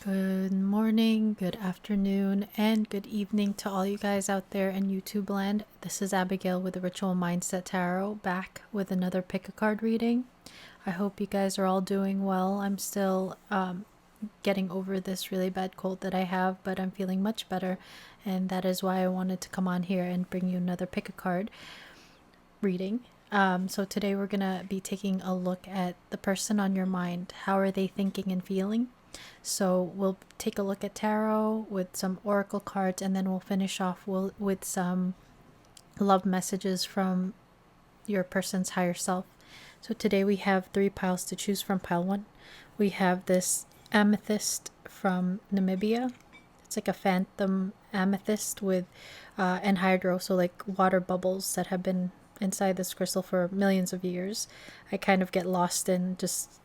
Good morning, good afternoon, and good evening to all you guys out there in YouTube land. This is Abigail with the Ritual Mindset Tarot, back with another pick a card reading. I hope you guys are all doing well. I'm still getting over this really bad cold that I have, but I'm feeling much better, and that is why I wanted to come on here and bring you another pick a card reading. So today we're gonna be taking a look at the person on your mind. How are they thinking and feeling? So we'll take a look at tarot with some oracle cards, and then we'll finish off with some love messages from your person's higher self. So today we have 3 piles to choose from. Pile 1, we have this amethyst from Namibia. It's like a phantom amethyst with anhydro, so like water bubbles that have been inside this crystal for millions of years. I kind of get lost in just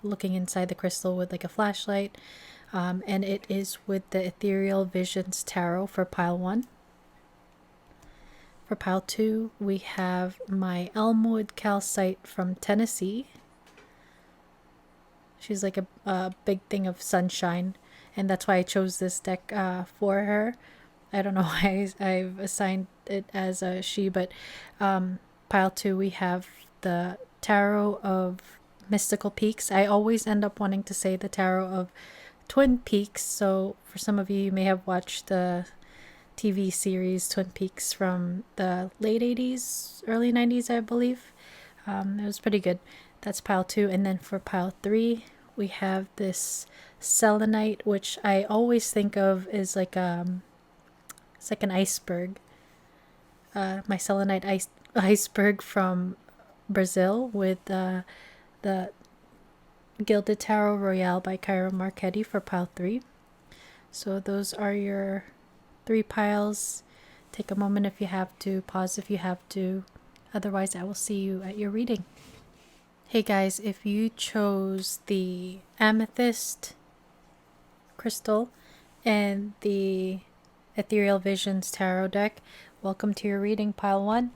looking inside the crystal with like a flashlight, and it is with the Ethereal Visions Tarot for pile 1. For pile 2, we have my Elmwood Calcite from Tennessee. She's like a big thing of sunshine, and that's why I chose this deck for her. I don't know why I've assigned it as a she, but pile 2, we have the Tarot of Mystical Peaks. I always end up wanting to say the Tarot of Twin Peaks. So for some of you may have watched the TV series Twin Peaks from the late 80s, early 90s, I believe. It was pretty good. That's pile 2. And then for pile 3, we have this selenite, which I always think of as like it's like an iceberg. My selenite iceberg from Brazil with the Gilded Tarot Royale by Cairo Marchetti for pile 3. So those are your 3 piles. Take a moment if you have to, pause if you have to. Otherwise, I will see you at your reading. Hey guys, if you chose the amethyst crystal and the Ethereal Visions Tarot deck, welcome to your reading, pile 1.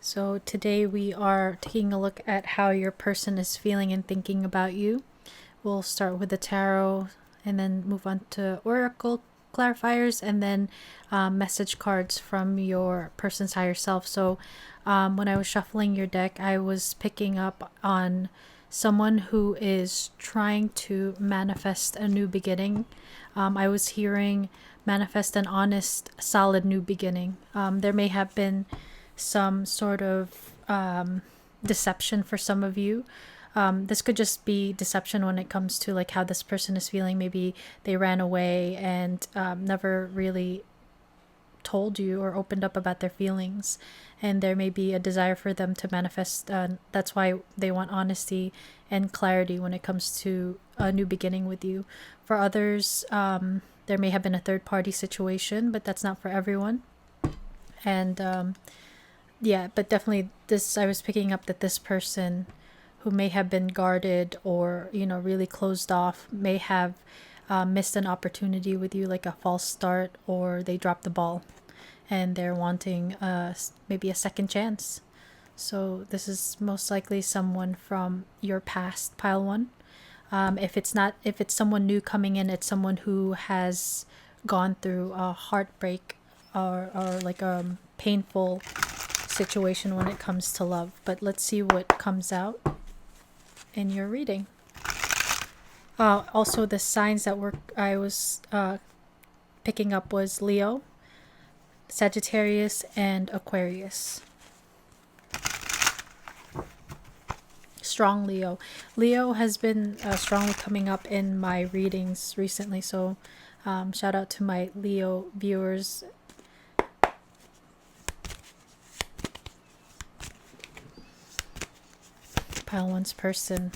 So today we are taking a look at how your person is feeling and thinking about you. We'll start with the tarot and then move on to oracle clarifiers, and then message cards from your person's higher self. So when I was shuffling your deck, I was picking up on someone who is trying to manifest a new beginning. I was hearing manifest an honest, solid new beginning. There may have been some sort of deception for some of you. This could just be deception when it comes to like how this person is feeling. Maybe they ran away and never really told you or opened up about their feelings, and there may be a desire for them to manifest. That's why they want honesty and clarity when it comes to a new beginning with you. For others, there may have been a third party situation, but that's not for everyone. And yeah, but definitely this, I was picking up that this person who may have been guarded or, really closed off may have missed an opportunity with you, like a false start, or they dropped the ball and they're wanting maybe a second chance. So this is most likely someone from your past, pile 1. If it's someone new coming in, it's someone who has gone through a heartbreak or like a painful situation when it comes to love. But let's see what comes out in your reading. Also, the signs that I was picking up was Leo, Sagittarius, and Aquarius. Strong Leo. Leo has been strongly coming up in my readings recently, so shout out to my Leo viewers. Pile 1's person.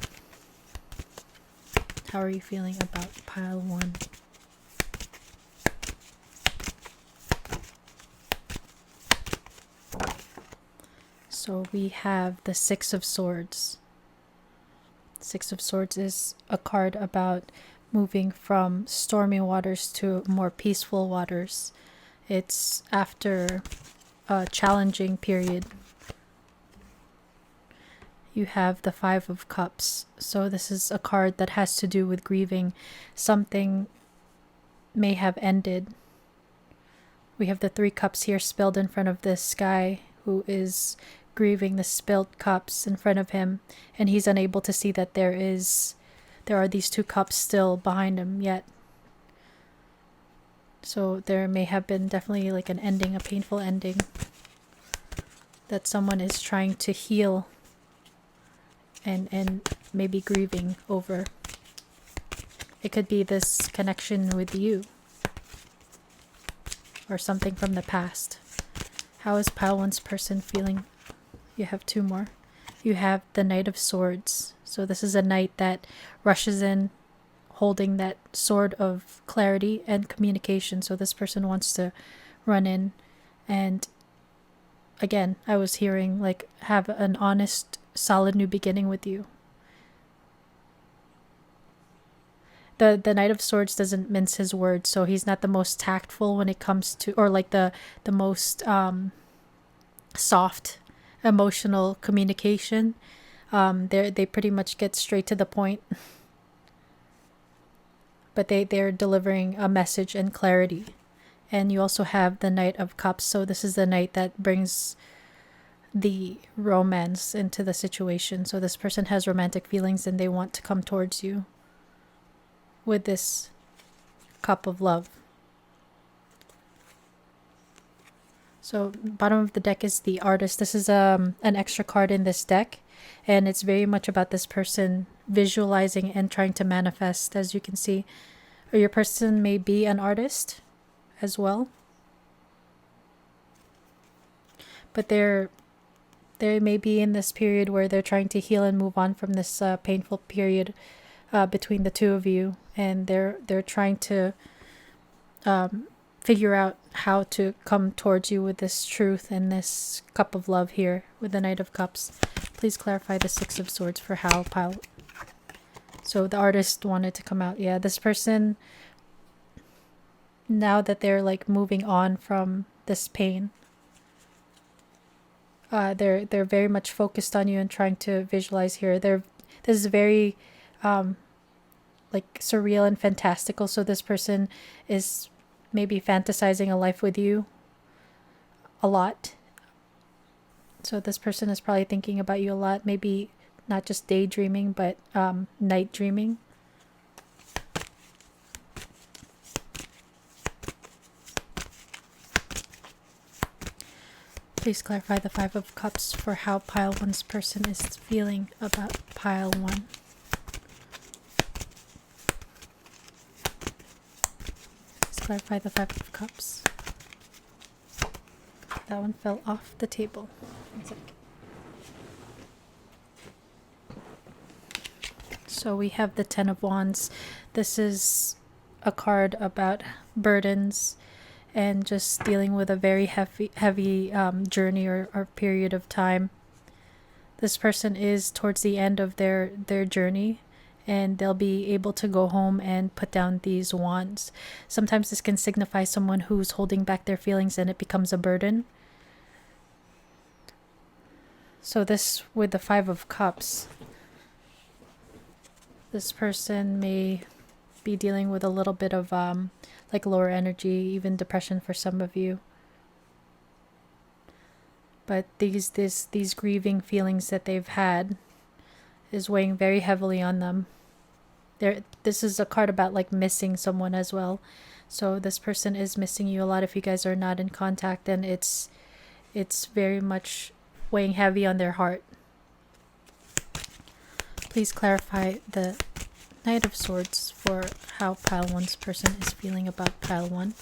How are you feeling about pile 1? So we have the 6 of Swords. 6 of Swords is a card about moving from stormy waters to more peaceful waters. It's after a challenging period. you have the Five of Cups. So this is a card that has to do with grieving. Something may have ended. We have the Three Cups here spilled in front of this guy who is grieving the spilled cups in front of him, and he's unable to see that there are these two cups still behind him yet. So there may have been definitely like an ending, a painful ending that someone is trying to heal and maybe grieving over. It could be this connection with you or something from the past. How is pile one's person feeling? You have two more. You have the Knight of Swords. So this is a knight that rushes in holding that sword of clarity and communication. So this person wants to run in and, again, I was hearing like have an honest, solid new beginning with you. The Knight of Swords doesn't mince his words, so he's not the most tactful when it comes to, or like the most soft emotional communication. They pretty much get straight to the point, but they're delivering a message and clarity. And you also have the Knight of Cups, so this is the knight that brings the romance into the situation. So this person has romantic feelings and they want to come towards you with this cup of love. So bottom of the deck is the Artist. This is an extra card in this deck, and it's very much about this person visualizing and trying to manifest, as you can see. Or your person may be an artist as well, but they may be in this period where they're trying to heal and move on from this painful period between the two of you, and they're trying to figure out how to come towards you with this truth and this cup of love here with the Knight of Cups. Please clarify the Six of Swords for how pile. So the Artist wanted to come out. Yeah, this person, now that they're like moving on from this pain, they're very much focused on you and trying to visualize here. This is very like surreal and fantastical. So this person is maybe fantasizing a life with you a lot. So this person is probably thinking about you a lot, maybe not just daydreaming, but night dreaming. Please clarify the Five of Cups for how pile one's person is feeling about pile one. Please clarify the Five of Cups. That one fell off the table. 1 sec. So we have the Ten of Wands. This is a card about burdens and just dealing with a very heavy journey or period of time. This person is towards the end of their journey, and they'll be able to go home and put down these wands. Sometimes this can signify someone who's holding back their feelings and it becomes a burden. So this, with the Five of Cups, this person may be dealing with a little bit of like lower energy, even depression for some of you. But these grieving feelings that they've had is weighing very heavily on them. This is a card about like missing someone as well. So this person is missing you a lot if you guys are not in contact, and it's very much weighing heavy on their heart. Please clarify the Knight of Swords for how pile one's person is feeling about pile one.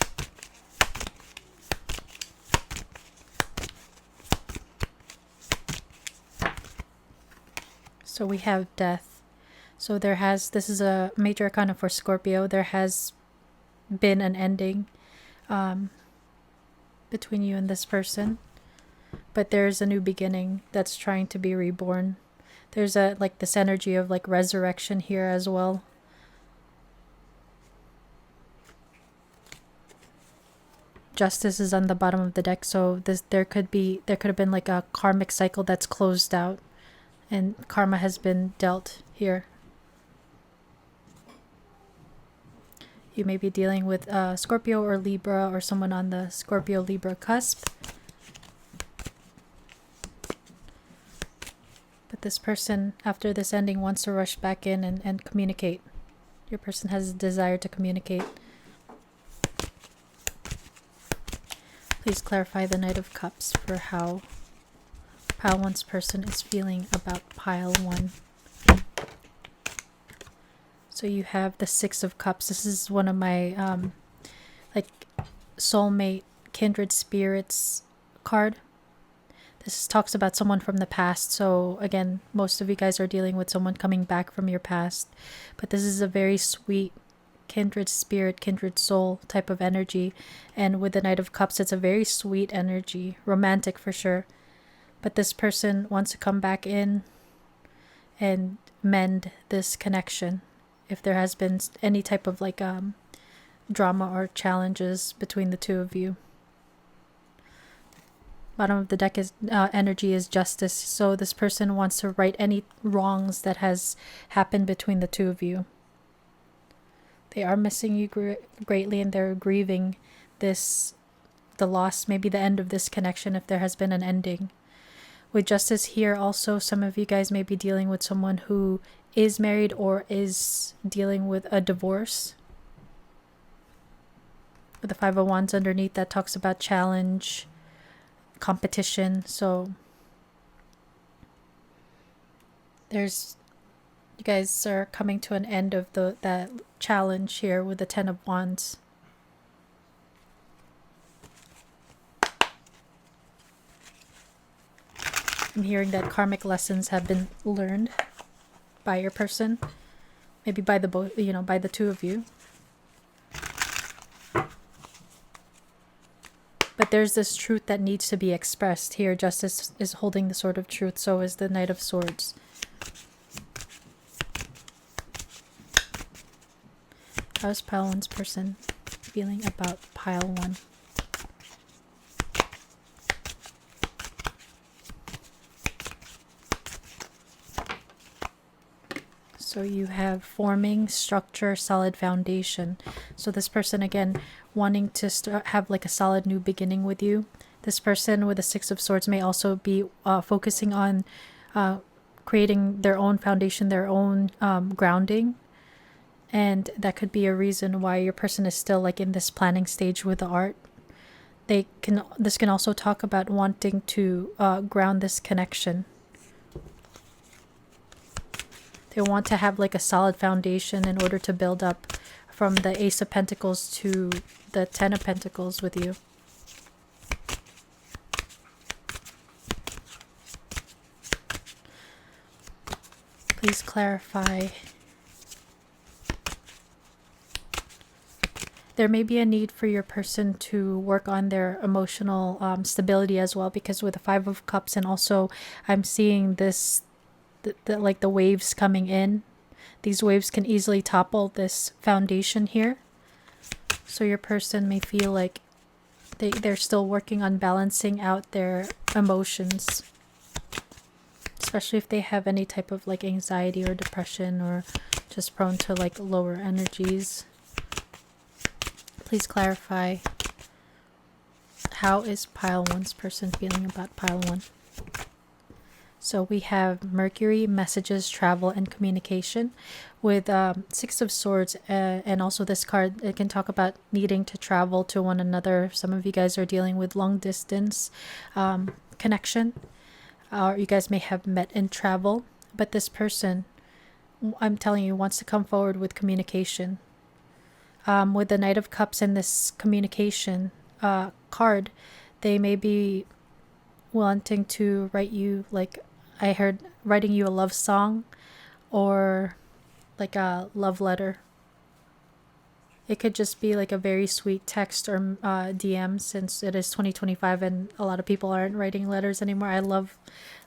So we have Death. So this is a major arcana for Scorpio. There has been an ending between you and this person, but there's a new beginning that's trying to be reborn. There's like this energy of like resurrection here as well. Justice is on the bottom of the deck, so there could have been like a karmic cycle that's closed out, and karma has been dealt here. You may be dealing with Scorpio or Libra, or someone on the Scorpio-Libra cusp. But this person, after this ending, wants to rush back in and communicate. Your person has a desire to communicate. Please clarify the Knight of Cups for how Pile 1's person is feeling about Pile 1. So you have the Six of Cups. This is one of my like soulmate, kindred spirits card. This talks about someone from the past. So again, most of you guys are dealing with someone coming back from your past. But this is a very sweet kindred spirit, kindred soul type of energy. And with the Knight of Cups, it's a very sweet energy, romantic for sure. But this person wants to come back in and mend this connection. If there has been any type of like drama or challenges between the two of you. Bottom of the deck is energy is justice. So this person wants to right any wrongs that has happened between the two of you. They are missing you greatly, and they're grieving the loss, maybe the end of this connection if there has been an ending. With justice here also, some of you guys may be dealing with someone who is married or is dealing with a divorce. With the Five of Wands underneath, that talks about challenge, competition. So you guys are coming to an end of that challenge here with the Ten of Wands. I'm hearing that karmic lessons have been learned by your person, maybe by the both, by the two of you. But there's this truth that needs to be expressed here. Justice is holding the sword of truth, so is the Knight of Swords. How's Pile 1's person feeling about Pile 1? So you have forming, structure, solid foundation. So this person, again, wanting to have like a solid new beginning with you. This person with the Six of Swords may also be focusing on creating their own foundation, their own grounding. And that could be a reason why your person is still like in this planning stage with the art. This can also talk about wanting to ground this connection. They want to have like a solid foundation in order to build up from the Ace of Pentacles to the Ten of Pentacles with you. Please clarify. There may be a need for your person to work on their emotional stability as well, because with the Five of Cups, and also I'm seeing this like the waves coming in. These waves can easily topple this foundation here. So your person may feel like they're still working on balancing out their emotions. Especially if they have any type of like anxiety or depression, or just prone to like lower energies. Please clarify. How is Pile 1's person feeling about Pile 1? So we have Mercury, messages, travel, and communication. With Six of Swords, and also this card, it can talk about needing to travel to one another. Some of you guys are dealing with long distance connection, or you guys may have met in travel. But this person, I'm telling you, wants to come forward with communication. With the Knight of Cups and this communication card, they may be wanting to write you, like I heard, writing you a love song or like a love letter. It could just be like a very sweet text or DM, since it is 2025 and a lot of people aren't writing letters anymore. I love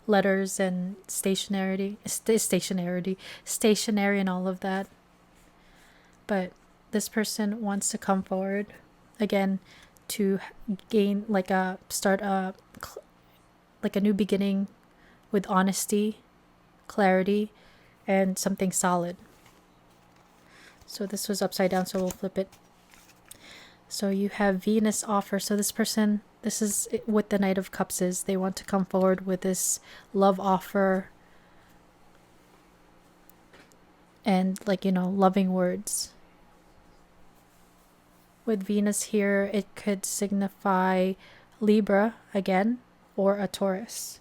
letters and stationery and all of that. But this person wants to come forward again to gain like a start like a new beginning with honesty clarity, and something solid. So this was upside down, so we'll flip it. So you have Venus offer. So this person, this is what the Knight of Cups is. They want to come forward with this love offer and, like, you know, loving words. With Venus here, it could signify Libra again, or a Taurus.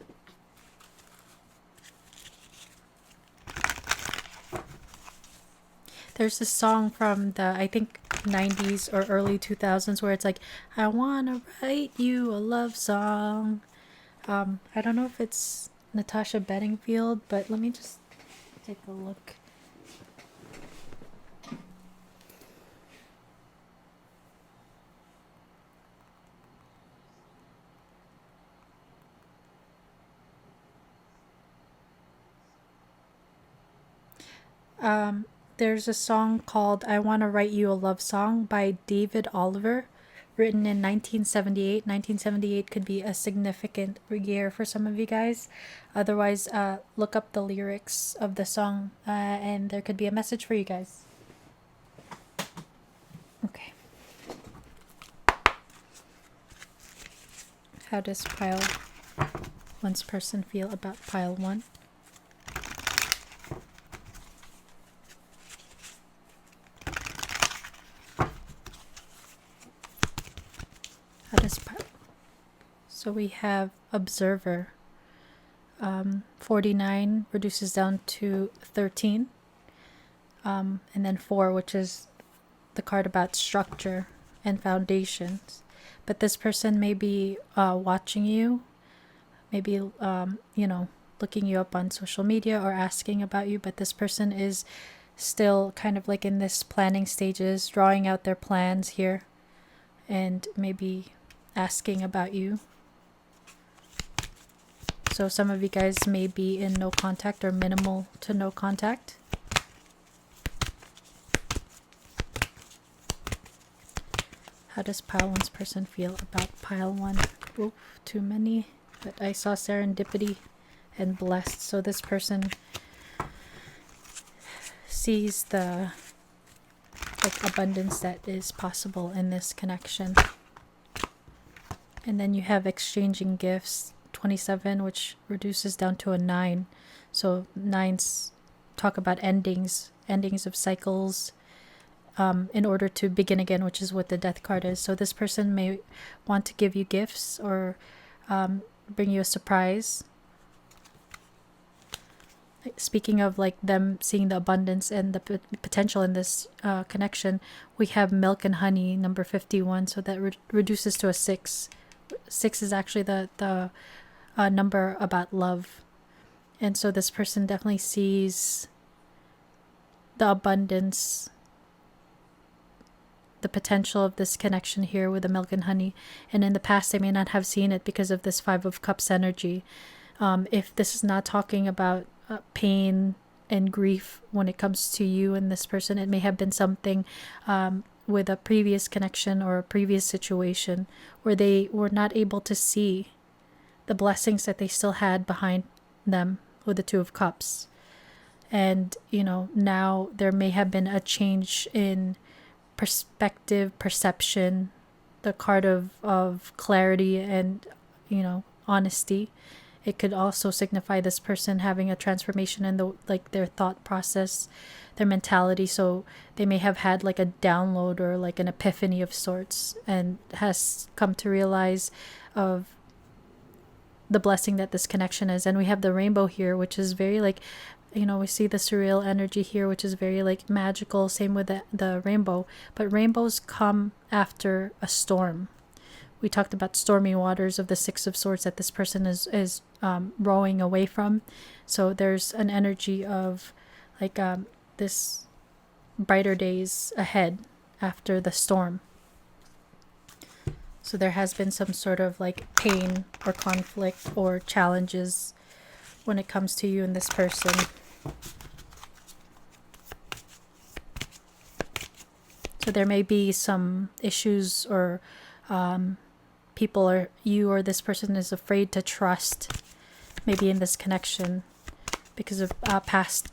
There's this song from the, I think, 90s or early 2000s where it's like, I wanna write you a love song. I don't know if it's Natasha Bedingfield, but let me just take a look. There's a song called I Wanna Write You a Love Song by David Oliver, written in 1978. 1978 could be a significant year for some of you guys. Otherwise, look up the lyrics of the song, and there could be a message for you guys. Okay. How does pile one's person feel about pile 1? How does pile? So we have observer. 49 reduces down to 13. And then 4, which is the card about structure and foundations. But this person may be watching you, maybe, you know, looking you up on social media or asking about you. But this person is still kind of like in this planning stages, drawing out their plans here, and maybe asking about you. So some of you guys may be in no contact or minimal to no contact. How does pile 1's person feel about pile 1? Oof, too many. But I saw serendipity and blessed. So this person sees the, like, abundance that is possible in this connection. And then you have exchanging gifts, 27, which reduces down to a 9. So 9s talk about endings of cycles, in order to begin again, which is what the death card is. So this person may want to give you gifts or bring you a surprise. Speaking of, like, them seeing the abundance and the potential in this connection, we have milk and honey, number 51. So that reduces to a 6. 6 is actually the number about love. And so this person definitely sees the abundance, the potential of this connection here with the milk and honey. And in the past, they may not have seen it because of this 5 of Cups energy. If this is not talking about pain and grief when it comes to you and this person, it may have been something with a previous connection or a previous situation where they were not able to see the blessings that they still had behind them with the 2 of Cups. And, you know, now there may have been a change in perspective, perception, the card of clarity and, you know, honesty. It could also signify this person having a transformation in the, like, their thought process, their mentality. So they may have had like a download or like an epiphany of sorts and has come to realize of the blessing that this connection is. And we have the rainbow here, which is very, like, you know, we see the surreal energy here, which is very, like, magical. Same with the rainbow. But rainbows come after a storm. We talked about stormy waters of the 6 of Swords that this person is rowing away from. So there's an energy of, like, this brighter days ahead after the storm. So there has been some sort of, like, pain or conflict or challenges when it comes to you and this person. So there may be some issues or people or you or this person is afraid to trust, maybe in this connection, because of past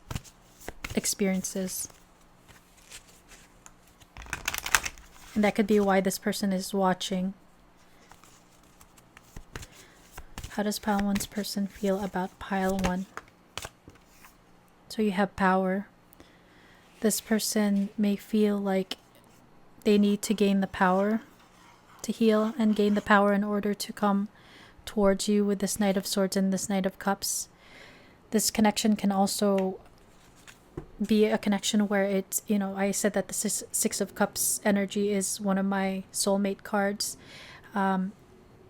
experiences. And that could be why this person is watching. How does pile 1's person feel about pile 1? So you have power. This person may feel like they need to gain the power to heal and gain the power in order to come towards you with this Knight of Swords and this Knight of Cups. This connection can also be a connection where it's, I said that the Six of Cups energy is one of my soulmate cards.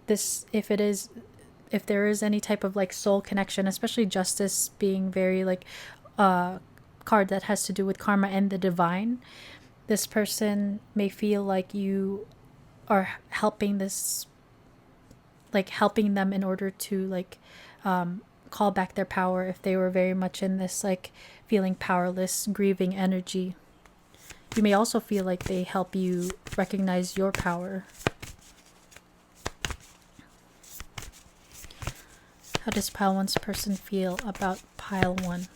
If there is any type of like soul connection, especially Justice being very like card that has to do with karma and the divine, this person may feel like you are helping them in order to like call back their power if they were very much in this like feeling powerless, grieving energy. You may also feel like they help you recognize your power. How does pile 1's person feel about pile 1?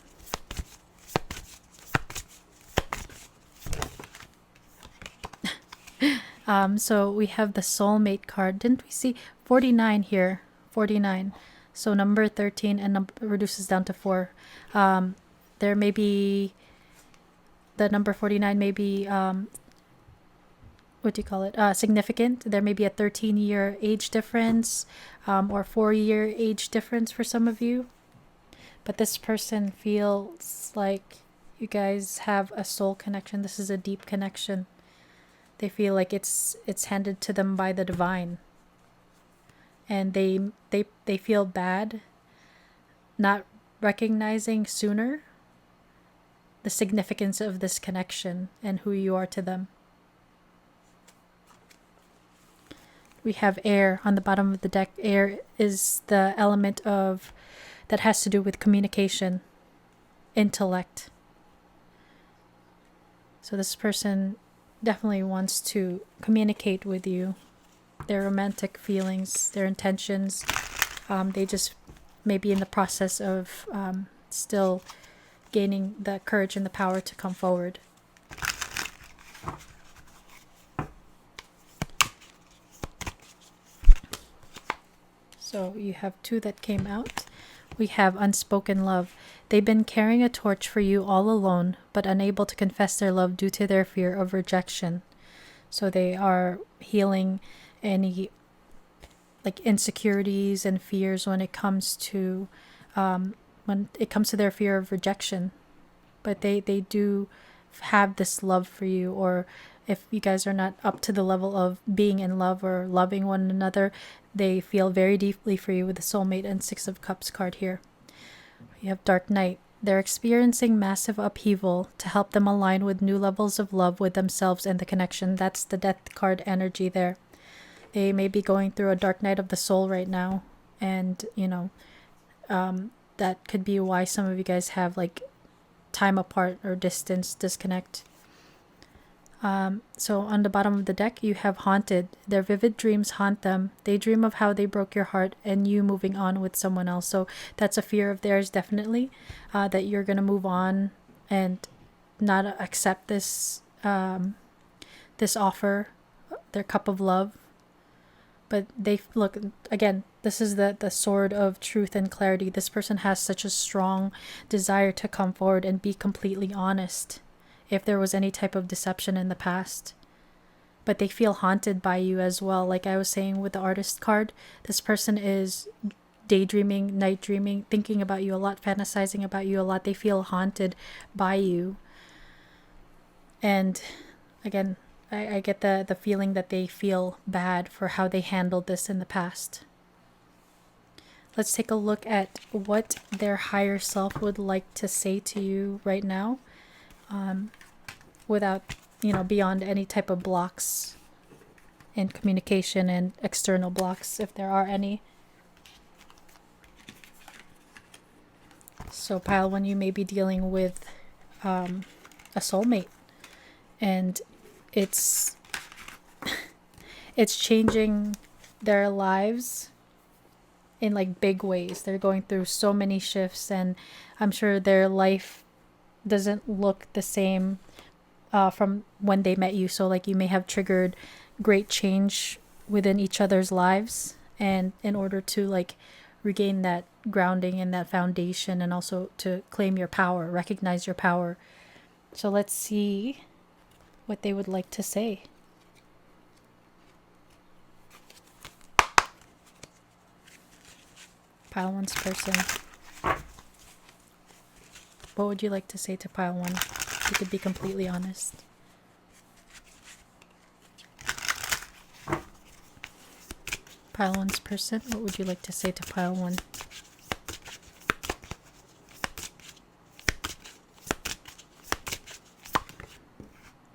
So we have the soulmate card. Didn't we see 49 here? 49. So number 13 and reduces down to 4. There may be the number 49 may be significant. There may be a 13-year age difference or 4-year age difference for some of you. But this person feels like you guys have a soul connection. This is a deep connection. They feel like it's handed to them by the divine. And they feel bad not recognizing sooner the significance of this connection and who you are to them. We have air on the bottom of the deck. Air is the element that has to do with communication, intellect. So this person definitely wants to communicate with you, their romantic feelings, their intentions. They just may be in the process of still gaining the courage and the power to come forward. So you have 2 that came out. We have unspoken love. They've been carrying a torch for you all alone, but unable to confess their love due to their fear of rejection. So they are healing any like insecurities and fears when it comes to their fear of rejection. But they do have this love for you, or if you guys are not up to the level of being in love or loving one another, they feel very deeply for you with the soulmate and Six of Cups card here. You have Dark Knight. They're experiencing massive upheaval to help them align with new levels of love with themselves and the connection. That's the Death card energy there. They may be going through a dark night of the soul right now, and that could be why some of you guys have like time apart or distance, disconnect. So on the bottom of the deck, you have haunted. Their vivid dreams haunt them. They dream of how they broke your heart and you moving on with someone else. So that's a fear of theirs, definitely, that you're going to move on and not accept this offer, their cup of love. But they look, again, this is the sword of truth and clarity. This person has such a strong desire to come forward and be completely honest if there was any type of deception in the past. But they feel haunted by you as well. Like I was saying with the Artist card, this person is daydreaming, night dreaming, thinking about you a lot, fantasizing about you a lot. They feel haunted by you. And again, I get the feeling that they feel bad for how they handled this in the past. Let's take a look at what their higher self would like to say to you right now, without, beyond any type of blocks in communication and external blocks, if there are any. So pile 1, you may be dealing with a soulmate, and it's changing their lives in like big ways. They're going through so many shifts, and I'm sure their life doesn't look the same from when they met you. So like you may have triggered great change within each other's lives, and in order to like regain that grounding and that foundation, and also to claim your power, recognize your power. So let's see what they would like to say. Pile one's person. What would you like to say to pile one? You could be completely honest. Pile one's person, what would you like to say to pile one?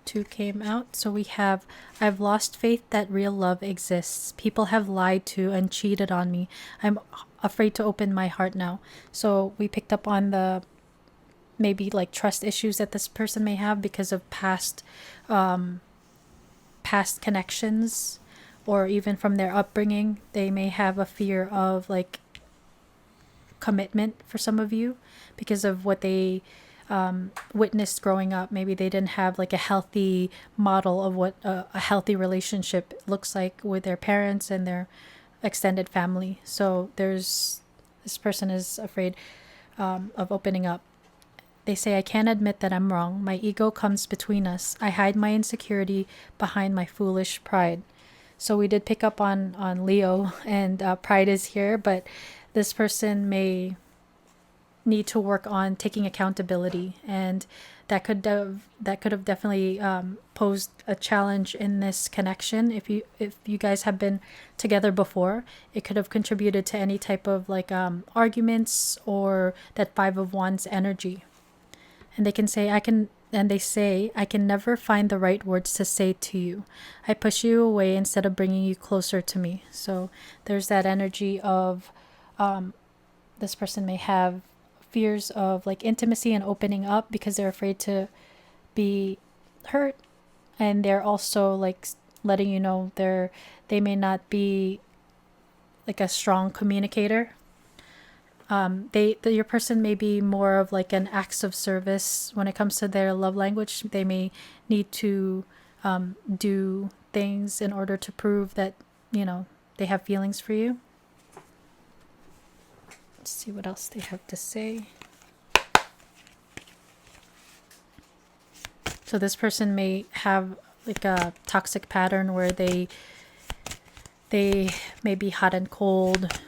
Two came out. So we have, I've lost faith that real love exists. People have lied to and cheated on me. I'm afraid to open my heart now. So we picked up on the maybe like trust issues that this person may have because of past connections, or even from their upbringing. They may have a fear of like commitment for some of you because of what they witnessed growing up. Maybe they didn't have like a healthy model of what a healthy relationship looks like with their parents and their extended family. So this person is afraid of opening up. They say, I can't admit that I'm wrong. My ego comes between us. I hide my insecurity behind my foolish pride. So we did pick up on Leo, and pride is here, but this person may need to work on taking accountability, and that could have definitely posed a challenge in this connection. If you guys have been together before, it could have contributed to any type of like arguments or that Five of Wands energy. And they say, I can never find the right words to say to you. I push you away instead of bringing you closer to me. So there's that energy of this person may have fears of like intimacy and opening up because they're afraid to be hurt. And they're also like letting you know they may not be like a strong communicator. Your person may be more of like an acts of service when it comes to their love language. They may need to do things in order to prove that, they have feelings for you. Let's see what else they have to say. So this person may have like a toxic pattern where they may be hot and cold.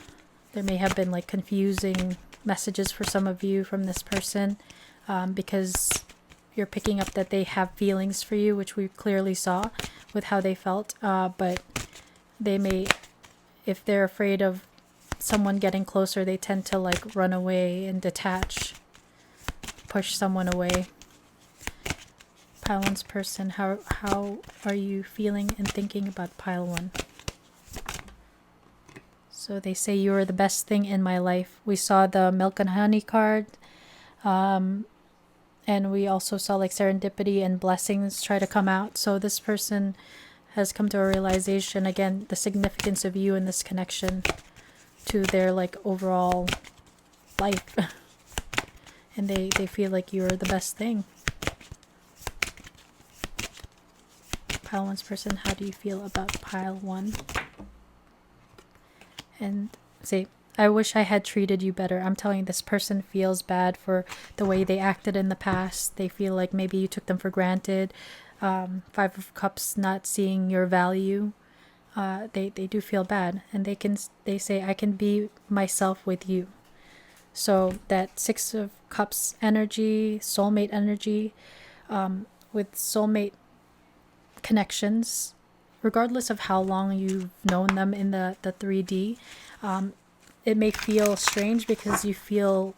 There may have been like confusing messages for some of you from this person because you're picking up that they have feelings for you, which we clearly saw with how they felt. But they may, if they're afraid of someone getting closer, they tend to like run away and detach, push someone away. Pile one's person, how are you feeling and thinking about pile one? So they say, you are the best thing in my life. We saw the milk and honey card. And we also saw like serendipity and blessings try to come out. So this person has come to a realization, again, the significance of you in this connection to their like overall life. And they feel like you're the best thing. Pile one's person, how do you feel about pile one? And say, I wish I had treated you better. I'm telling you, this person feels bad for the way they acted in the past. They feel like maybe you took them for granted. Five of Cups not seeing your value. They do feel bad, and they say, I can be myself with you. So that Six of Cups energy, soulmate energy, with soulmate connections, regardless of how long you've known them in the 3D, it may feel strange because you feel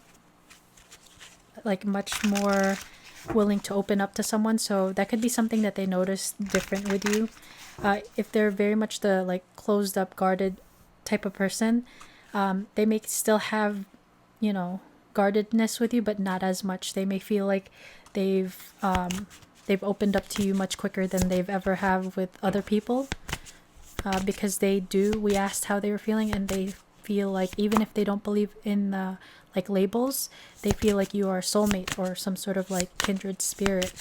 like much more willing to open up to someone. So that could be something that they notice different with you. If they're very much the like closed up, guarded type of person, they may still have, guardedness with you, but not as much. They may feel like they've opened up to you much quicker than they've ever have with other people, because we asked how they were feeling, and they feel like, even if they don't believe in the like labels, they feel like you are a soulmate or some sort of like kindred spirit.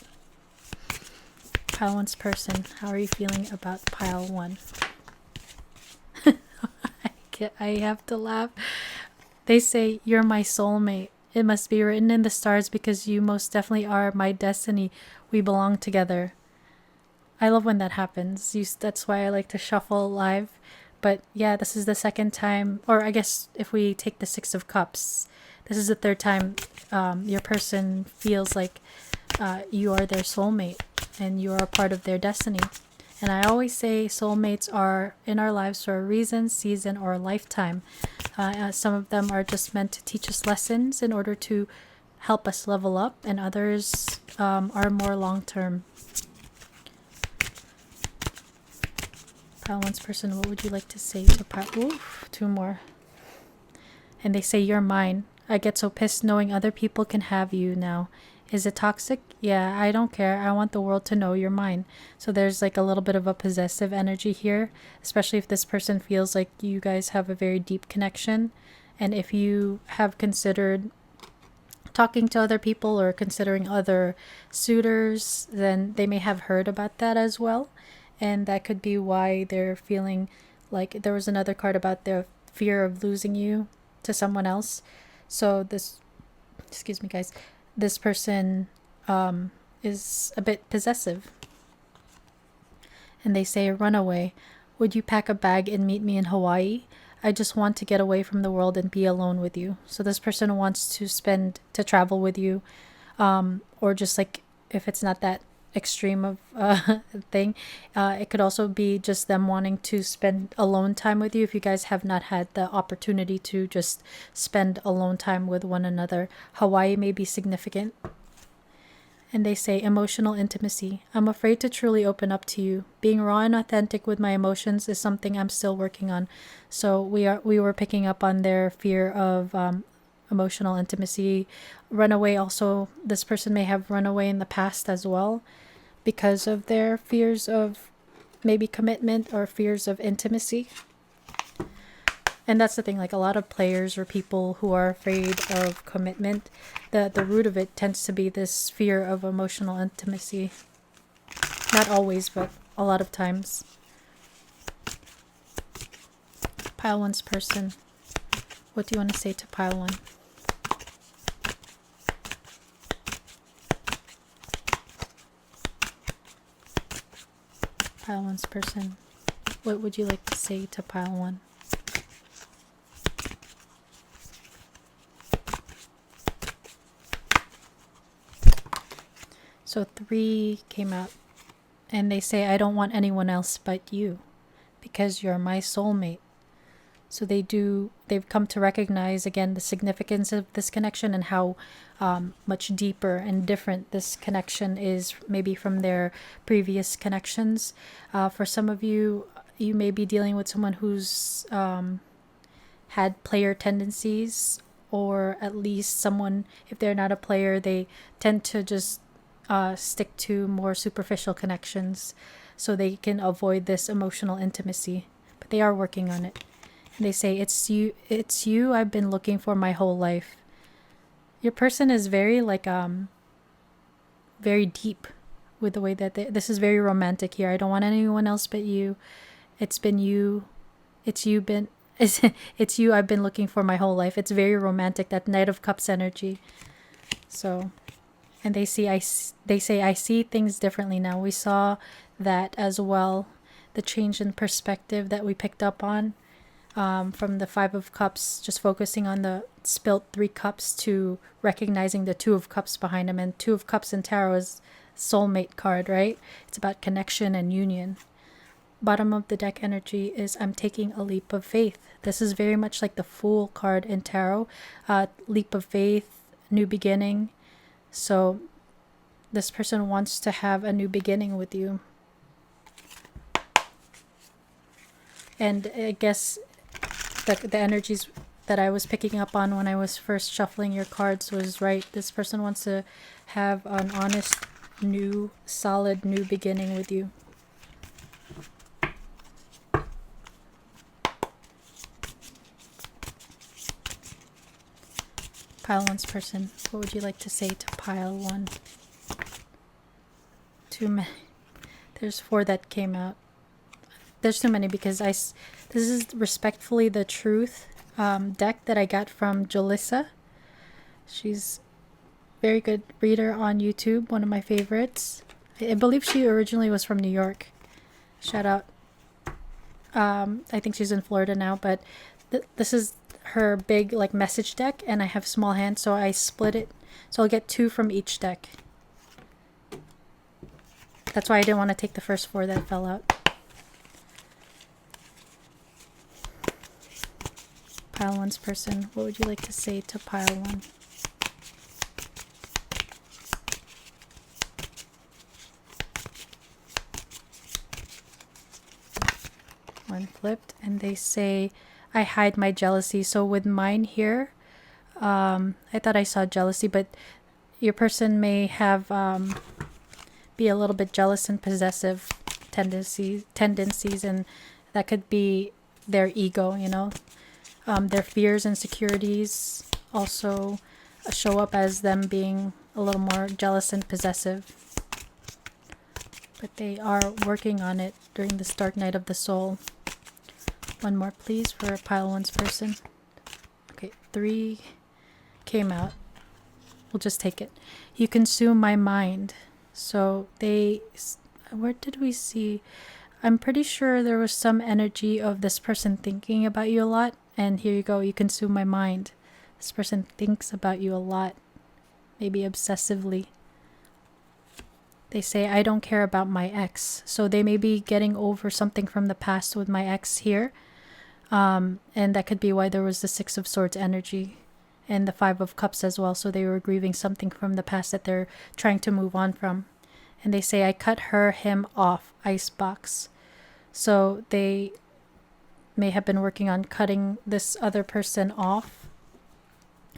Pile 1's person, how are you feeling about pile 1? I have to laugh. They say, you're my soulmate. It must be written in the stars because you most definitely are my destiny. We belong together. I love when that happens. That's why I like to shuffle live. But yeah, this is the second time, or I guess if we take the 6 of Cups, this is the third time your person feels like you are their soulmate and you are a part of their destiny. And I always say soulmates are in our lives for a reason, season, or a lifetime. Some of them are just meant to teach us lessons in order to help us level up, and others are more long-term. Pile 1's person, what would you like to say to pile? Oof, 2 more. And they say, you're mine. I get so pissed knowing other people can have you now. Is it toxic? Yeah, I don't care. I want the world to know you're mine. So there's like a little bit of a possessive energy here, especially if this person feels like you guys have a very deep connection. And if you have considered talking to other people or considering other suitors, then they may have heard about that as well. And that could be why they're feeling like, there was another card about their fear of losing you to someone else. So this, excuse me guys, this person is a bit possessive. And they say, run away. Would you pack a bag and meet me in Hawaii? I just want to get away from the world and be alone with you. So this person wants to travel with you, or just like, if it's not that extreme of thing, it could also be just them wanting to spend alone time with you if you guys have not had the opportunity to just spend alone time with one another. Hawaii may be significant. And they say, emotional intimacy. I'm afraid to truly open up to you. Being raw and authentic with my emotions is something I'm still working on. So we were picking up on their fear of emotional intimacy. Runaway also, this person may have run away in the past as well, because of their fears of maybe commitment or fears of intimacy. And that's the thing, like a lot of players or people who are afraid of commitment, the root of it tends to be this fear of emotional intimacy. Not always, but a lot of times. Pile 1's person, what do you want to say to pile 1? Pile 1's person, what would you like to say to pile 1? So 3 came out, and they say, I don't want anyone else but you because you're my soulmate. So they've come to recognize again the significance of this connection and how much deeper and different this connection is maybe from their previous connections. For some of you, you may be dealing with someone who's had player tendencies, or at least someone, if they're not a player, they tend to just stick to more superficial connections so they can avoid this emotional intimacy. But they are working on it. And they say, it's you I've been looking for my whole life. Your person is very like very deep with the way that this is very romantic here. I don't want anyone else but you. It's been you. It's you I've been looking for my whole life. It's very romantic, that Knight of Cups energy. So, and they say I see things differently now. We saw that as well, the change in perspective that we picked up on, from the 5 of Cups, just focusing on the spilt 3 cups, to recognizing the 2 of Cups behind them. And 2 of Cups in tarot is soulmate card, right? It's about connection and union. Bottom of the deck energy is, I'm taking a leap of faith. This is very much like the Fool card in tarot. Leap of faith, new beginning. So this person wants to have a new beginning with you. And I guess the energies that I was picking up on when I was first shuffling your cards was right. This person wants to have an honest, new, solid, new beginning with you. Pile one's person, what would you like to say to pile one? Too many. There's 4 that came out. There's too many because this is respectfully the truth deck that I got from Jalissa. She's a very good reader on YouTube, one of my favorites. I believe she originally was from New York. Shout out. I think she's in Florida now, but this is her big like message deck, and I have small hands, so I split it. So I'll get 2 from each deck. That's why I didn't want to take the first 4 that fell out. Pile one's person, what would you like to say to pile one? One flipped, and they say, I hide my jealousy. So with mine here, I thought I saw jealousy, but your person may have be a little bit jealous and possessive tendencies, and that could be their ego, you know. Their fears and insecurities also show up as them being a little more jealous and possessive. But they are working on it during this dark night of the soul. One more, please, for pile one's person. Okay, 3 came out. We'll just take it. You consume my mind. So where did we see? I'm pretty sure there was some energy of this person thinking about you a lot. And here you go, you consume my mind. This person thinks about you a lot. Maybe obsessively. They say, I don't care about my ex. So they may be getting over something from the past with my ex here. And that could be why there was the 6 of Swords energy. And the 5 of Cups as well. So they were grieving something from the past that they're trying to move on from. And they say, I cut him off, icebox. So they may have been working on cutting this other person off.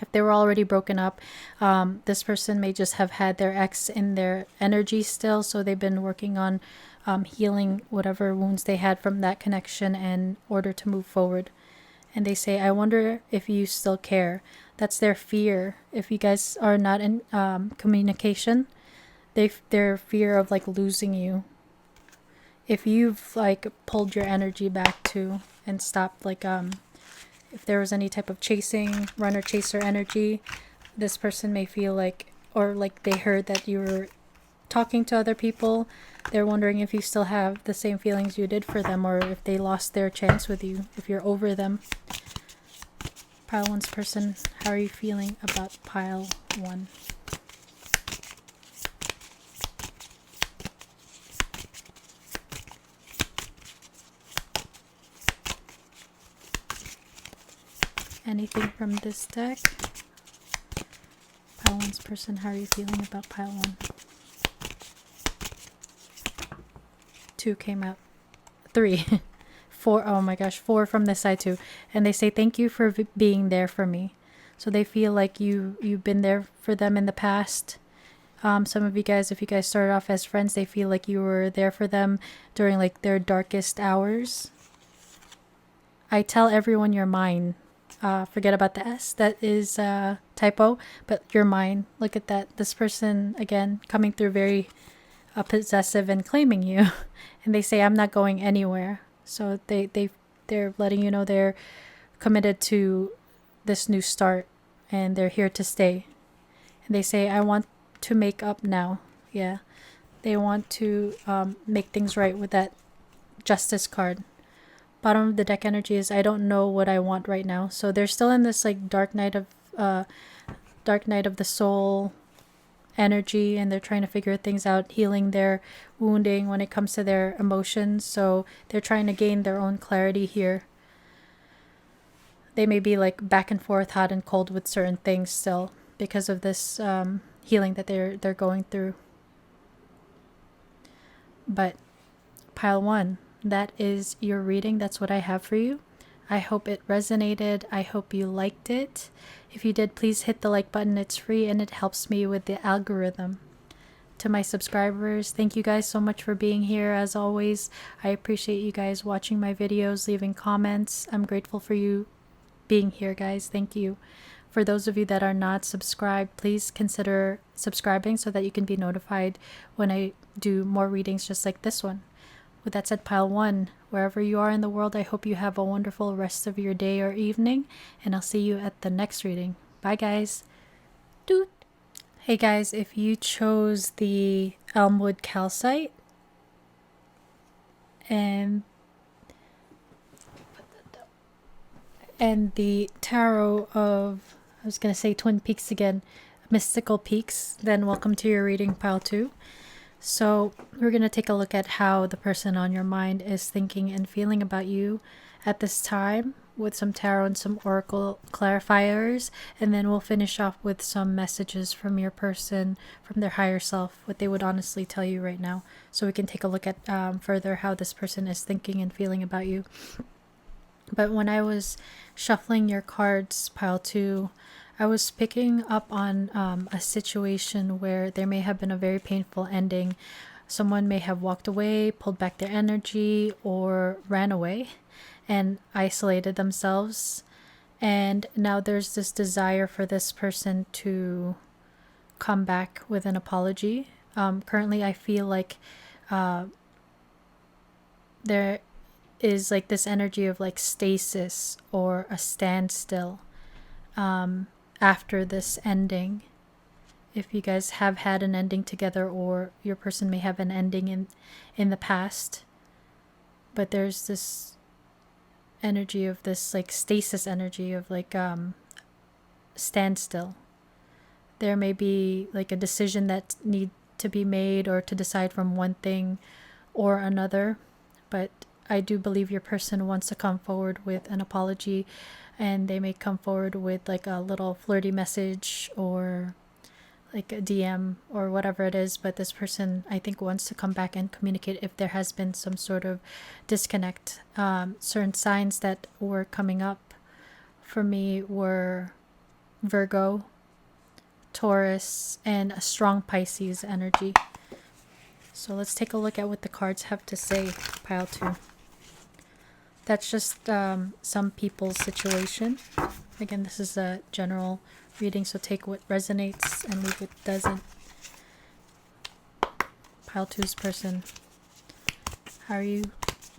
If they were already broken up, this person may just have had their ex in their energy still. So they've been working on healing whatever wounds they had from that connection in order to move forward. And they say, I wonder if you still care. That's their fear. If you guys are not in communication, their fear of like losing you. If you've like pulled your energy back to and stopped like if there was any type of chasing, runner chaser energy, this person may feel like, or like they heard that you were talking to other people. They're wondering if you still have the same feelings you did for them, or if they lost their chance with you, if you're over them. Pile one's person, how are you feeling about pile one? Anything from this deck? Pile one's person, how are you feeling about pile one? 2 came out. 3. 4. Oh my gosh, 4 from this side too. And they say thank you for being there for me. So they feel like you've been there for them in the past. Some of you guys, if you guys started off as friends, they feel like you were there for them during like their darkest hours. I tell everyone you're mine. Forget about the S. That is typo, but you're mine. Look at that. This person, again, coming through very possessive and claiming you. And they say, I'm not going anywhere. So they're letting you know they're committed to this new start. And they're here to stay. And they say, I want to make up now. Yeah. They want to make things right with that Justice card. Bottom of the deck energy is I don't know what I want right now. So they're still in this like dark night of the soul energy, and they're trying to figure things out, healing their wounding when it comes to their emotions. So they're trying to gain their own clarity here. They may be like back and forth, hot and cold with certain things still because of this healing that they're going through. But pile one, that is your reading. That's what I have for you. I hope it resonated. I hope you liked it. If you did, please hit the like button. It's free and it helps me with the algorithm. To my subscribers, thank you guys so much for being here. As always, I appreciate you guys watching my videos, leaving comments. I'm grateful for you being here, guys. Thank you. For those of you that are not subscribed, please consider subscribing so that you can be notified when I do more readings just like this one. With that said, pile 1, wherever you are in the world, I hope you have a wonderful rest of your day or evening, and I'll see you at the next reading. Bye, guys. Doot. Hey, guys, if you chose the Elmwood Calcite and the Tarot of, I was going to say Twin Peaks again, Mystical Peaks, then welcome to your reading, pile 2. So we're going to take a look at how the person on your mind is thinking and feeling about you at this time with some tarot and some oracle clarifiers, and then we'll finish off with some messages from your person, from their higher self, what they would honestly tell you right now, so we can take a look at further how this person is thinking and feeling about you. But when I was shuffling your cards, pile 2, I was picking up on a situation where there may have been a very painful ending. Someone may have walked away, pulled back their energy, or ran away and isolated themselves. And now there's this desire for this person to come back with an apology. Currently, I feel like there is like this energy of like stasis or a standstill after this ending. If you guys have had an ending together, or your person may have an ending in the past, but there's this energy of this like stasis energy of like standstill. There may be like a decision that need to be made, or to decide from one thing or another, but I do believe your person wants to come forward with an apology, and they may come forward with like a little flirty message or like a DM or whatever it is. But this person, I think, wants to come back and communicate if there has been some sort of disconnect. Certain signs that were coming up for me were Virgo, Taurus, and a strong Pisces energy. So let's take a look at what the cards have to say, pile 2. That's just some people's situation. Again, this is a general reading, so take what resonates and leave what doesn't. Pile 2's person, how are you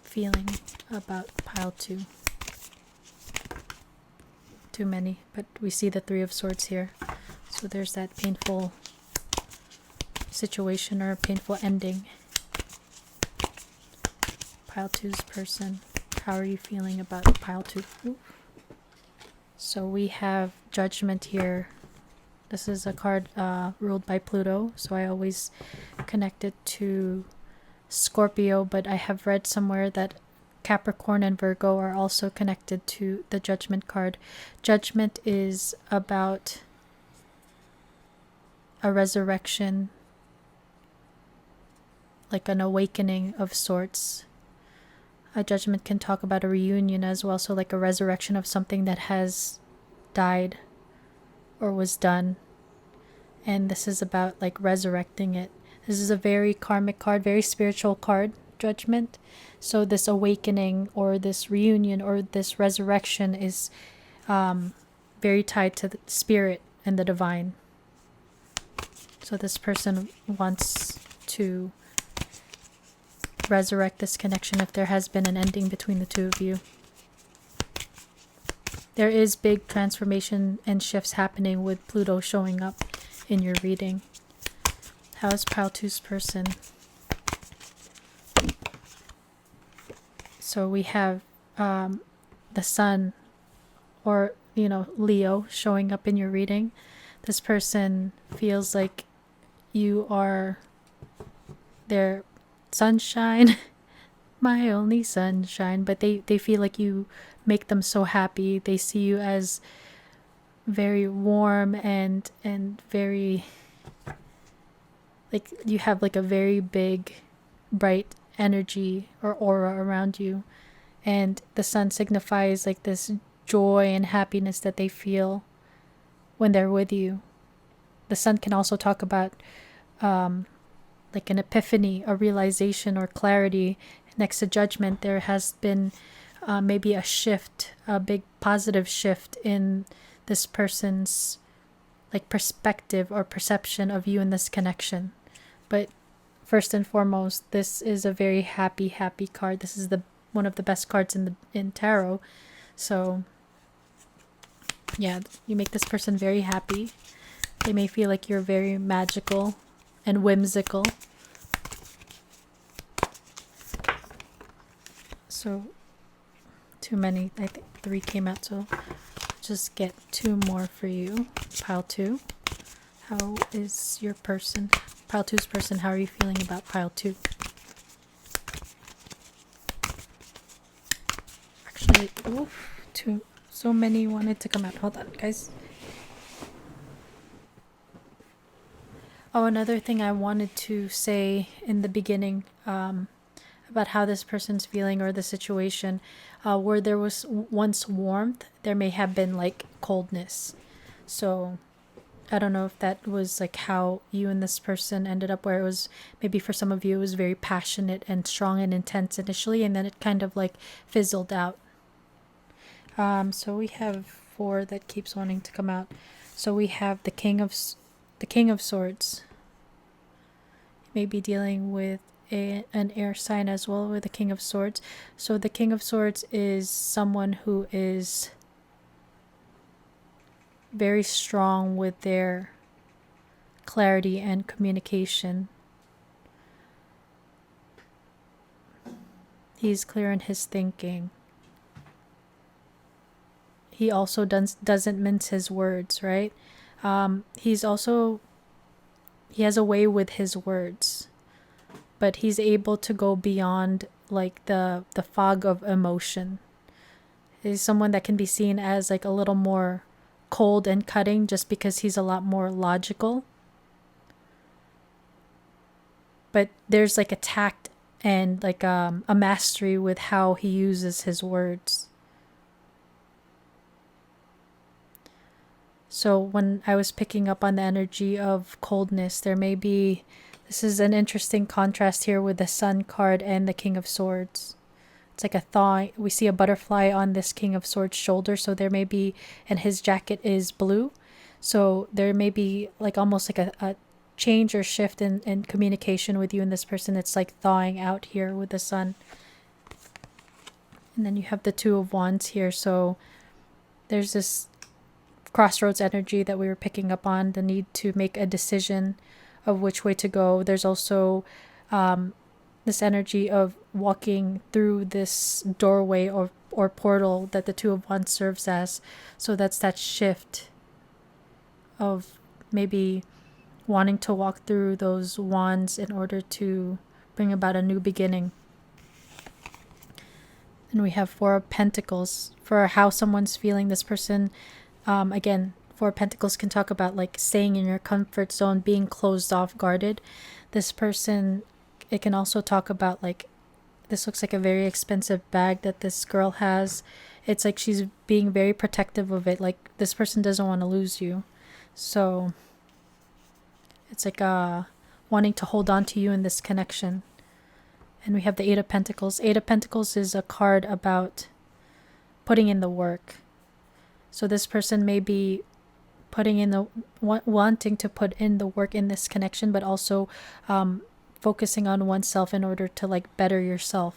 feeling about pile 2? Too many, but we see the 3 of Swords here. So there's that painful situation or painful ending. Pile 2's person, how are you feeling about pile 2? Ooh. So we have Judgment here. This is a card ruled by Pluto, so I always connect it to Scorpio, but I have read somewhere that Capricorn and Virgo are also connected to the Judgment card. Judgment is about a resurrection, like an awakening of sorts. A judgment can talk about a reunion as well, so like a resurrection of something that has died or was done. And this is about like resurrecting it. This is a very karmic card, very spiritual card, Judgment. So this awakening or this reunion or this resurrection is very tied to the spirit and the divine. So this person wants to resurrect this connection if there has been an ending between the two of you. There is big transformation and shifts happening with Pluto showing up in your reading. How is pile 2's person? So we have the Sun, or Leo, showing up in your reading. This person feels like you are their sunshine, my only sunshine, but they feel like you make them so happy. They see you as very warm and very, like, you have like a very big bright energy or aura around you, and the sun signifies like this joy and happiness that they feel when they're with you. The sun can also talk about like an epiphany, a realization or clarity. Next to Judgment, there has been maybe a shift, a big positive shift in this person's like perspective or perception of you in this connection. But first and foremost, this is a very happy card. This is the one of the best cards in tarot. So yeah, you make this person very happy. They may feel like you're very magical and whimsical. So too many, I think 3 came out, so just get 2 more for you. Pile 2. How is your person, pile 2's person, how are you feeling about pile 2? Actually, so many wanted to come out. Hold on, guys. Oh, another thing I wanted to say in the beginning about how this person's feeling or the situation, where there was once warmth, there may have been like coldness. So I don't know if that was like how you and this person ended up, where it was maybe for some of you it was very passionate and strong and intense initially, and then it kind of like fizzled out. So we have 4 that keeps wanting to come out. So we have the King of Swords. You may be dealing with an air sign as well with the King of Swords. So the King of Swords is someone who is very strong with their clarity and communication. He's clear in his thinking. He also doesn't mince his words, right? He has a way with his words, but he's able to go beyond like the fog of emotion. He's someone that can be seen as like a little more cold and cutting just because he's a lot more logical. But there's like a tact and like a mastery with how he uses his words. So when I was picking up on the energy of coldness, this is an interesting contrast here with the Sun card and the King of Swords. It's like a thawing. We see a butterfly on this King of Swords shoulder, so there may be, and his jacket is blue. So there may be like almost like a change or shift in communication with you and this person. It's like thawing out here with the Sun. And then you have the 2 of Wands here. So there's this crossroads energy that we were picking up on, the need to make a decision of which way to go. There's also this energy of walking through this doorway or portal that the 2 of Wands serves as. So that's that shift of maybe wanting to walk through those wands in order to bring about a new beginning. And we have 4 of Pentacles for how someone's feeling. This person, again, 4 of Pentacles can talk about like staying in your comfort zone, being closed off, guarded. This person, it can also talk about like, this looks like a very expensive bag that this girl has. It's like she's being very protective of it. Like this person doesn't want to lose you. So it's like wanting to hold on to you in this connection. And we have the 8 of Pentacles. 8 of Pentacles is a card about putting in the work. So this person may be wanting to put in the work in this connection, but also focusing on oneself in order to like better yourself.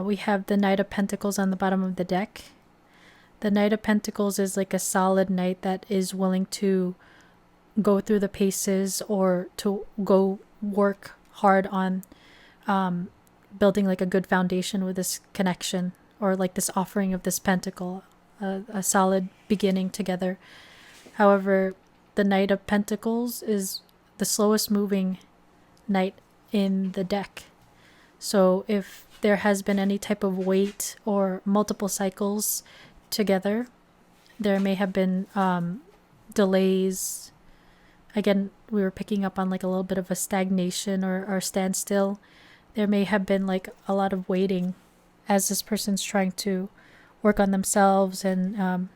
We have the Knight of Pentacles on the bottom of the deck. The Knight of Pentacles is like a solid knight that is willing to go through the paces or to go work hard on building like a good foundation with this connection, or like this offering of this pentacle, a solid beginning together. However, the Knight of Pentacles is the slowest moving knight in the deck. So if there has been any type of weight or multiple cycles together, there may have been delays. Again, we were picking up on like a little bit of a stagnation or standstill. There may have been like a lot of waiting as this person's trying to work on themselves and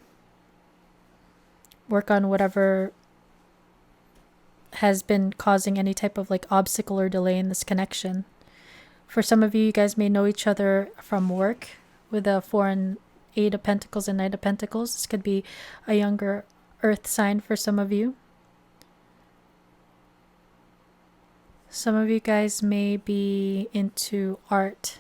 work on whatever has been causing any type of like obstacle or delay in this connection. For some of you, you guys may know each other from work with a 4 Eight of Pentacles and Knight of Pentacles. This could be a younger earth sign for some of you. Some of you guys may be into art.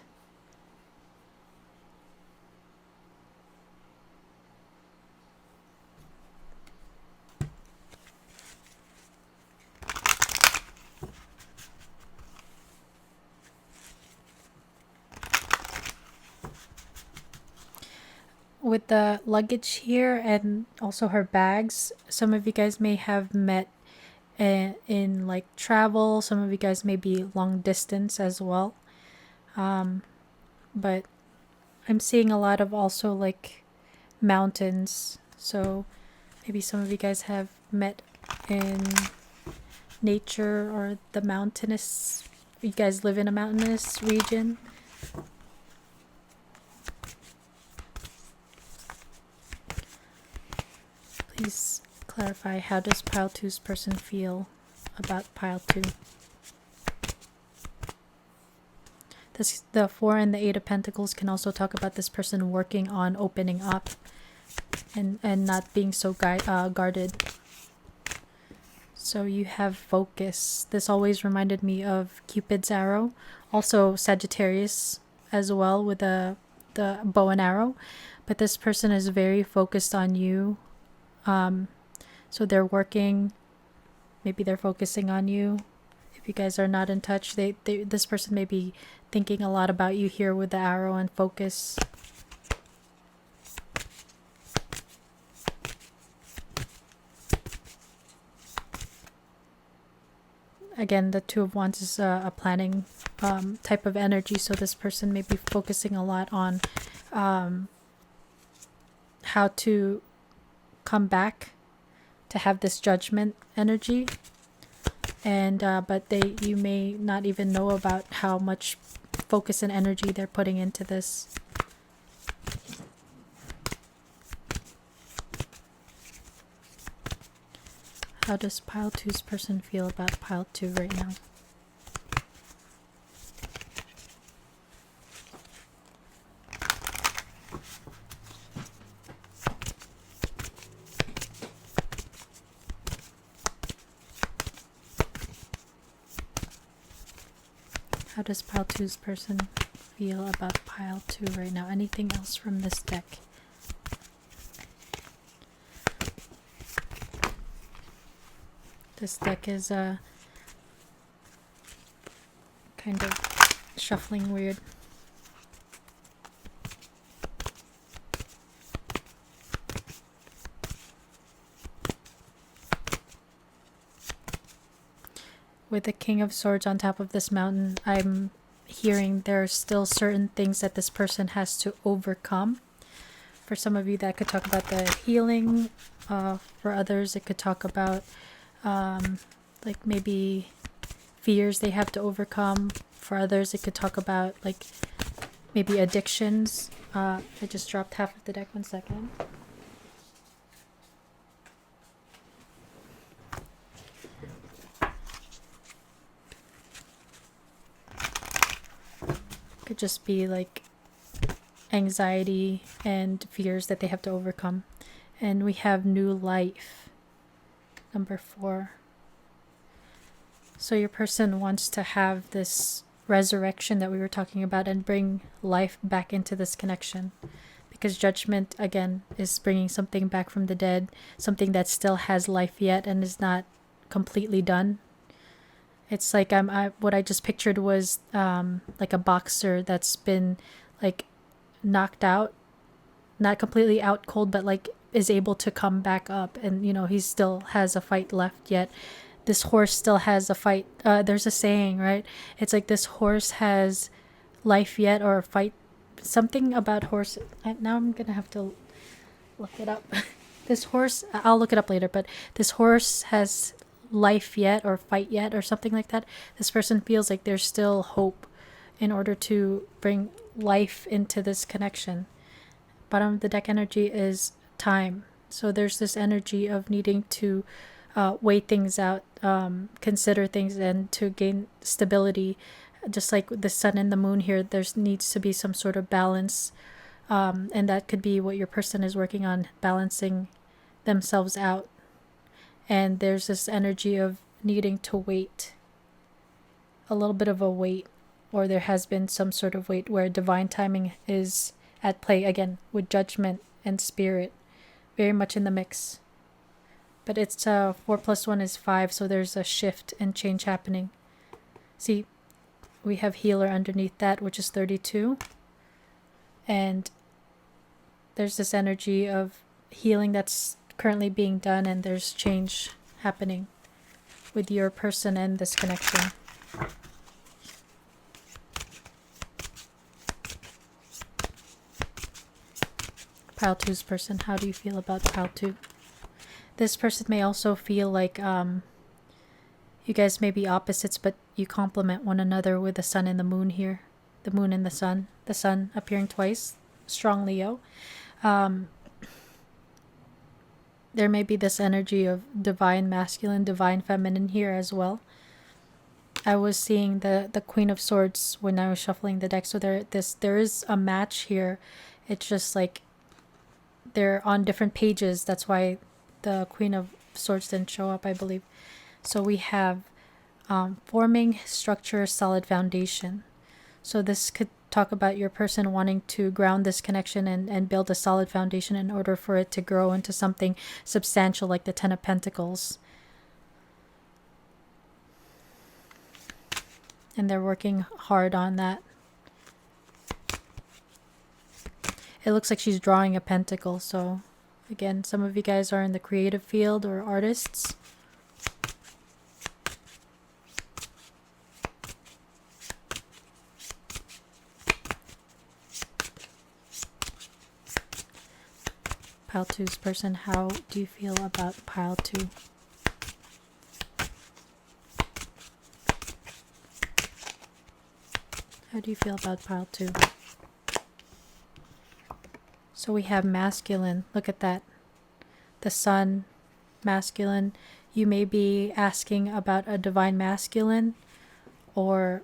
With the luggage here and also her bags, some of you guys may have met in like travel. Some of you guys may be long distance as well. But I'm seeing a lot of also like mountains. So maybe some of you guys have met in nature or the mountainous. You guys live in a mountainous region. Please clarify, how does pile 2's person feel about pile 2? The 4 and the 8 of Pentacles can also talk about this person working on opening up and not being so guarded. So you have focus. This always reminded me of Cupid's arrow. Also Sagittarius as well with the bow and arrow. But this person is very focused on you. So they're working, maybe they're focusing on you. If you guys are not in touch, this person may be thinking a lot about you here with the arrow and focus. Again, the 2 of Wands is a planning type of energy, so this person may be focusing a lot on how to come back, to have this judgment energy, and but you may not even know about how much focus and energy they're putting into this. How does pile 2's person feel about pile 2 right now? How does pile 2's person feel about pile 2 right now? Anything else from this deck? This deck is kind of shuffling weird. With the King of Swords on top of this mountain, I'm hearing there are still certain things that this person has to overcome. For some of you, that could talk about the healing. For others, it could talk about like maybe fears they have to overcome. For others, it could talk about like maybe addictions. I just dropped half of the deck. 1 second. Could just be like anxiety and fears that they have to overcome. And we have new life, number 4. So your person wants to have this resurrection that we were talking about and bring life back into this connection, because judgment again is bringing something back from the dead, something that still has life yet and is not completely done. It's like what I just pictured was like a boxer that's been like knocked out, not completely out cold, but like is able to come back up, and you know he still has a fight left yet. This horse still has a fight. There's a saying, right? It's like this horse has life yet, or fight. Something about horse. Now I'm gonna have to look it up. This horse, I'll look it up later, but this horse has life yet, or fight yet, or something like that. This person feels like there's still hope in order to bring life into this connection. Bottom of the deck energy is time. So there's this energy of needing to weigh things out, consider things, and to gain stability. Just like the sun and the moon here, there needs to be some sort of balance And that could be what your person is working on, balancing themselves out. And there's this energy of needing to wait, a little bit of a wait, or there has been some sort of wait where divine timing is at play again, with judgment and spirit very much in the mix. But it's 4 + 1 is 5, so there's a shift and change happening. See, we have healer underneath that, which is 32. And there's this energy of healing that's currently being done, and there's change happening with your person and this connection. Pile 2's person, how do you feel about pile 2? This person may also feel like you guys may be opposites, but you complement one another with the sun and the moon here. The moon and the sun appearing twice. Strong Leo. There may be this energy of divine masculine, divine feminine here as well. I was seeing the Queen of Swords when I was shuffling the deck, so there is a match here. It's just like they're on different pages. That's why the Queen of Swords didn't show up, I believe. So we have forming structure, solid foundation. So this could talk about your person wanting to ground this connection and build a solid foundation in order for it to grow into something substantial, like the Ten of Pentacles. And they're working hard on that. It looks like she's drawing a pentacle, so again, some of you guys are in the creative field or artists. Pile 2's person, how do you feel about pile 2? How do you feel about pile 2? So we have masculine. Look at that. The sun, masculine. You may be asking about a divine masculine, or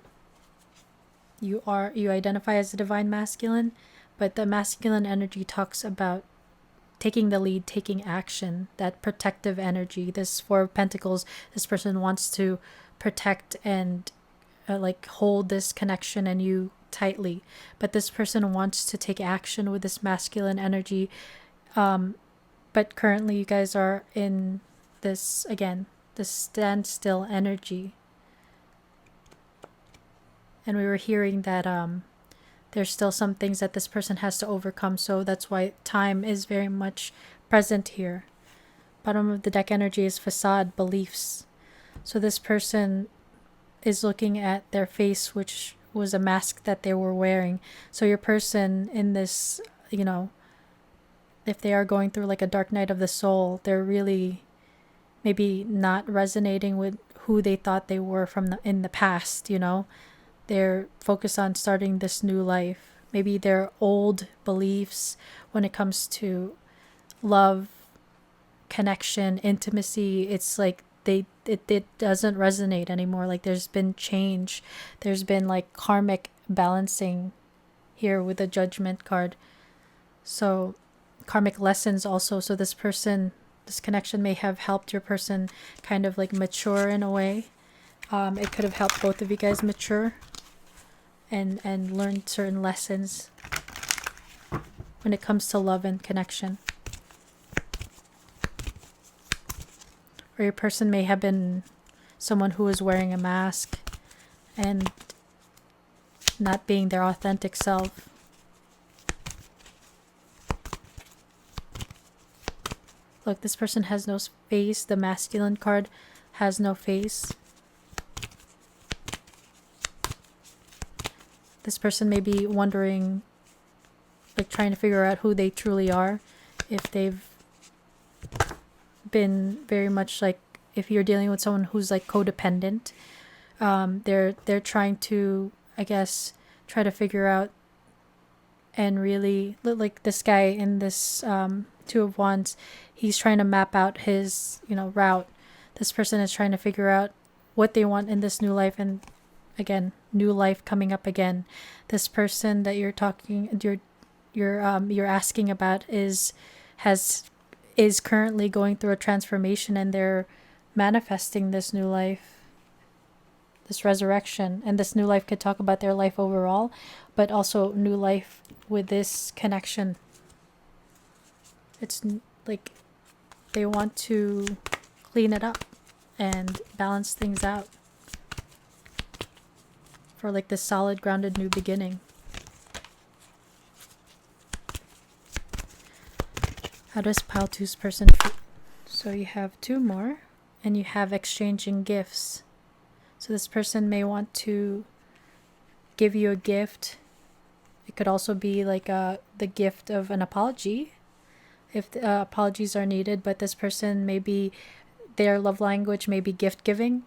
you identify as a divine masculine, but the masculine energy talks about taking the lead, taking action, that protective energy. This 4 of Pentacles, this person wants to protect and like hold this connection and you tightly, but this person wants to take action with this masculine energy. But currently you guys are in this, again, this standstill energy. And we were hearing that there's still some things that this person has to overcome, so that's why time is very much present here. Bottom of the deck energy is facade, beliefs. So this person is looking at their face, which was a mask that they were wearing. So your person in this, you know, if they are going through like a dark night of the soul, they're really maybe not resonating with who they thought they were in the past, you know. They're focused on starting this new life. Maybe their old beliefs when it comes to love, connection, intimacy, it's like it doesn't resonate anymore. Like there's been change. There's been like karmic balancing here with the Judgment card. So karmic lessons also. So this person, this connection may have helped your person kind of like mature in a way. It could have helped both of you guys mature and learn certain lessons when it comes to love and connection. Or your person may have been someone who was wearing a mask and not being their authentic self. Look, this person has no face. The masculine card has no face. This person may be wondering, like trying to figure out who they truly are, if they've been very much like, if you're dealing with someone who's like codependent, they're trying to, I guess, try to figure out and really, like this guy in this 2 of Wands, he's trying to map out his, you know, route. This person is trying to figure out what they want in this new life, and again, new life coming up again. This person that you're you're asking about is currently going through a transformation, and they're manifesting this new life, this resurrection. And this new life could talk about their life overall, but also new life with this connection. It's like they want to clean it up and balance things out for like this solid, grounded new beginning. How does pile 2's person feel? So you have 2 more, and you have exchanging gifts. So this person may want to give you a gift. It could also be like the gift of an apology, if apologies are needed. But this person, maybe their love language may be gift giving,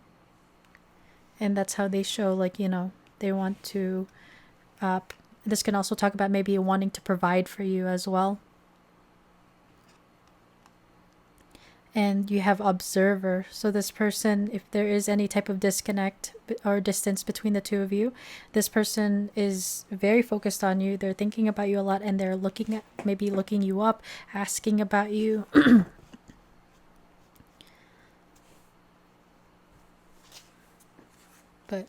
and that's how they show, like, they want to this can also talk about maybe wanting to provide for you as well. And you have observer. So this person, if there is any type of disconnect or distance between the two of you, this person is very focused on you. They're thinking about you a lot, and they're maybe looking you up, asking about you. But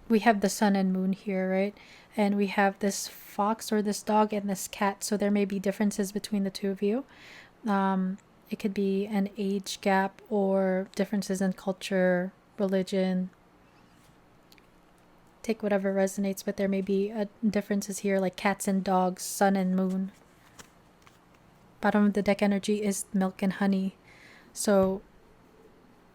we have the sun and moon here, right? And we have this fox or this dog and this cat. So there may be differences between the two of you. It could be an age gap or differences in culture, religion. Take whatever resonates, but there may be differences here, like cats and dogs, sun and moon. Bottom of the deck energy is milk and honey. So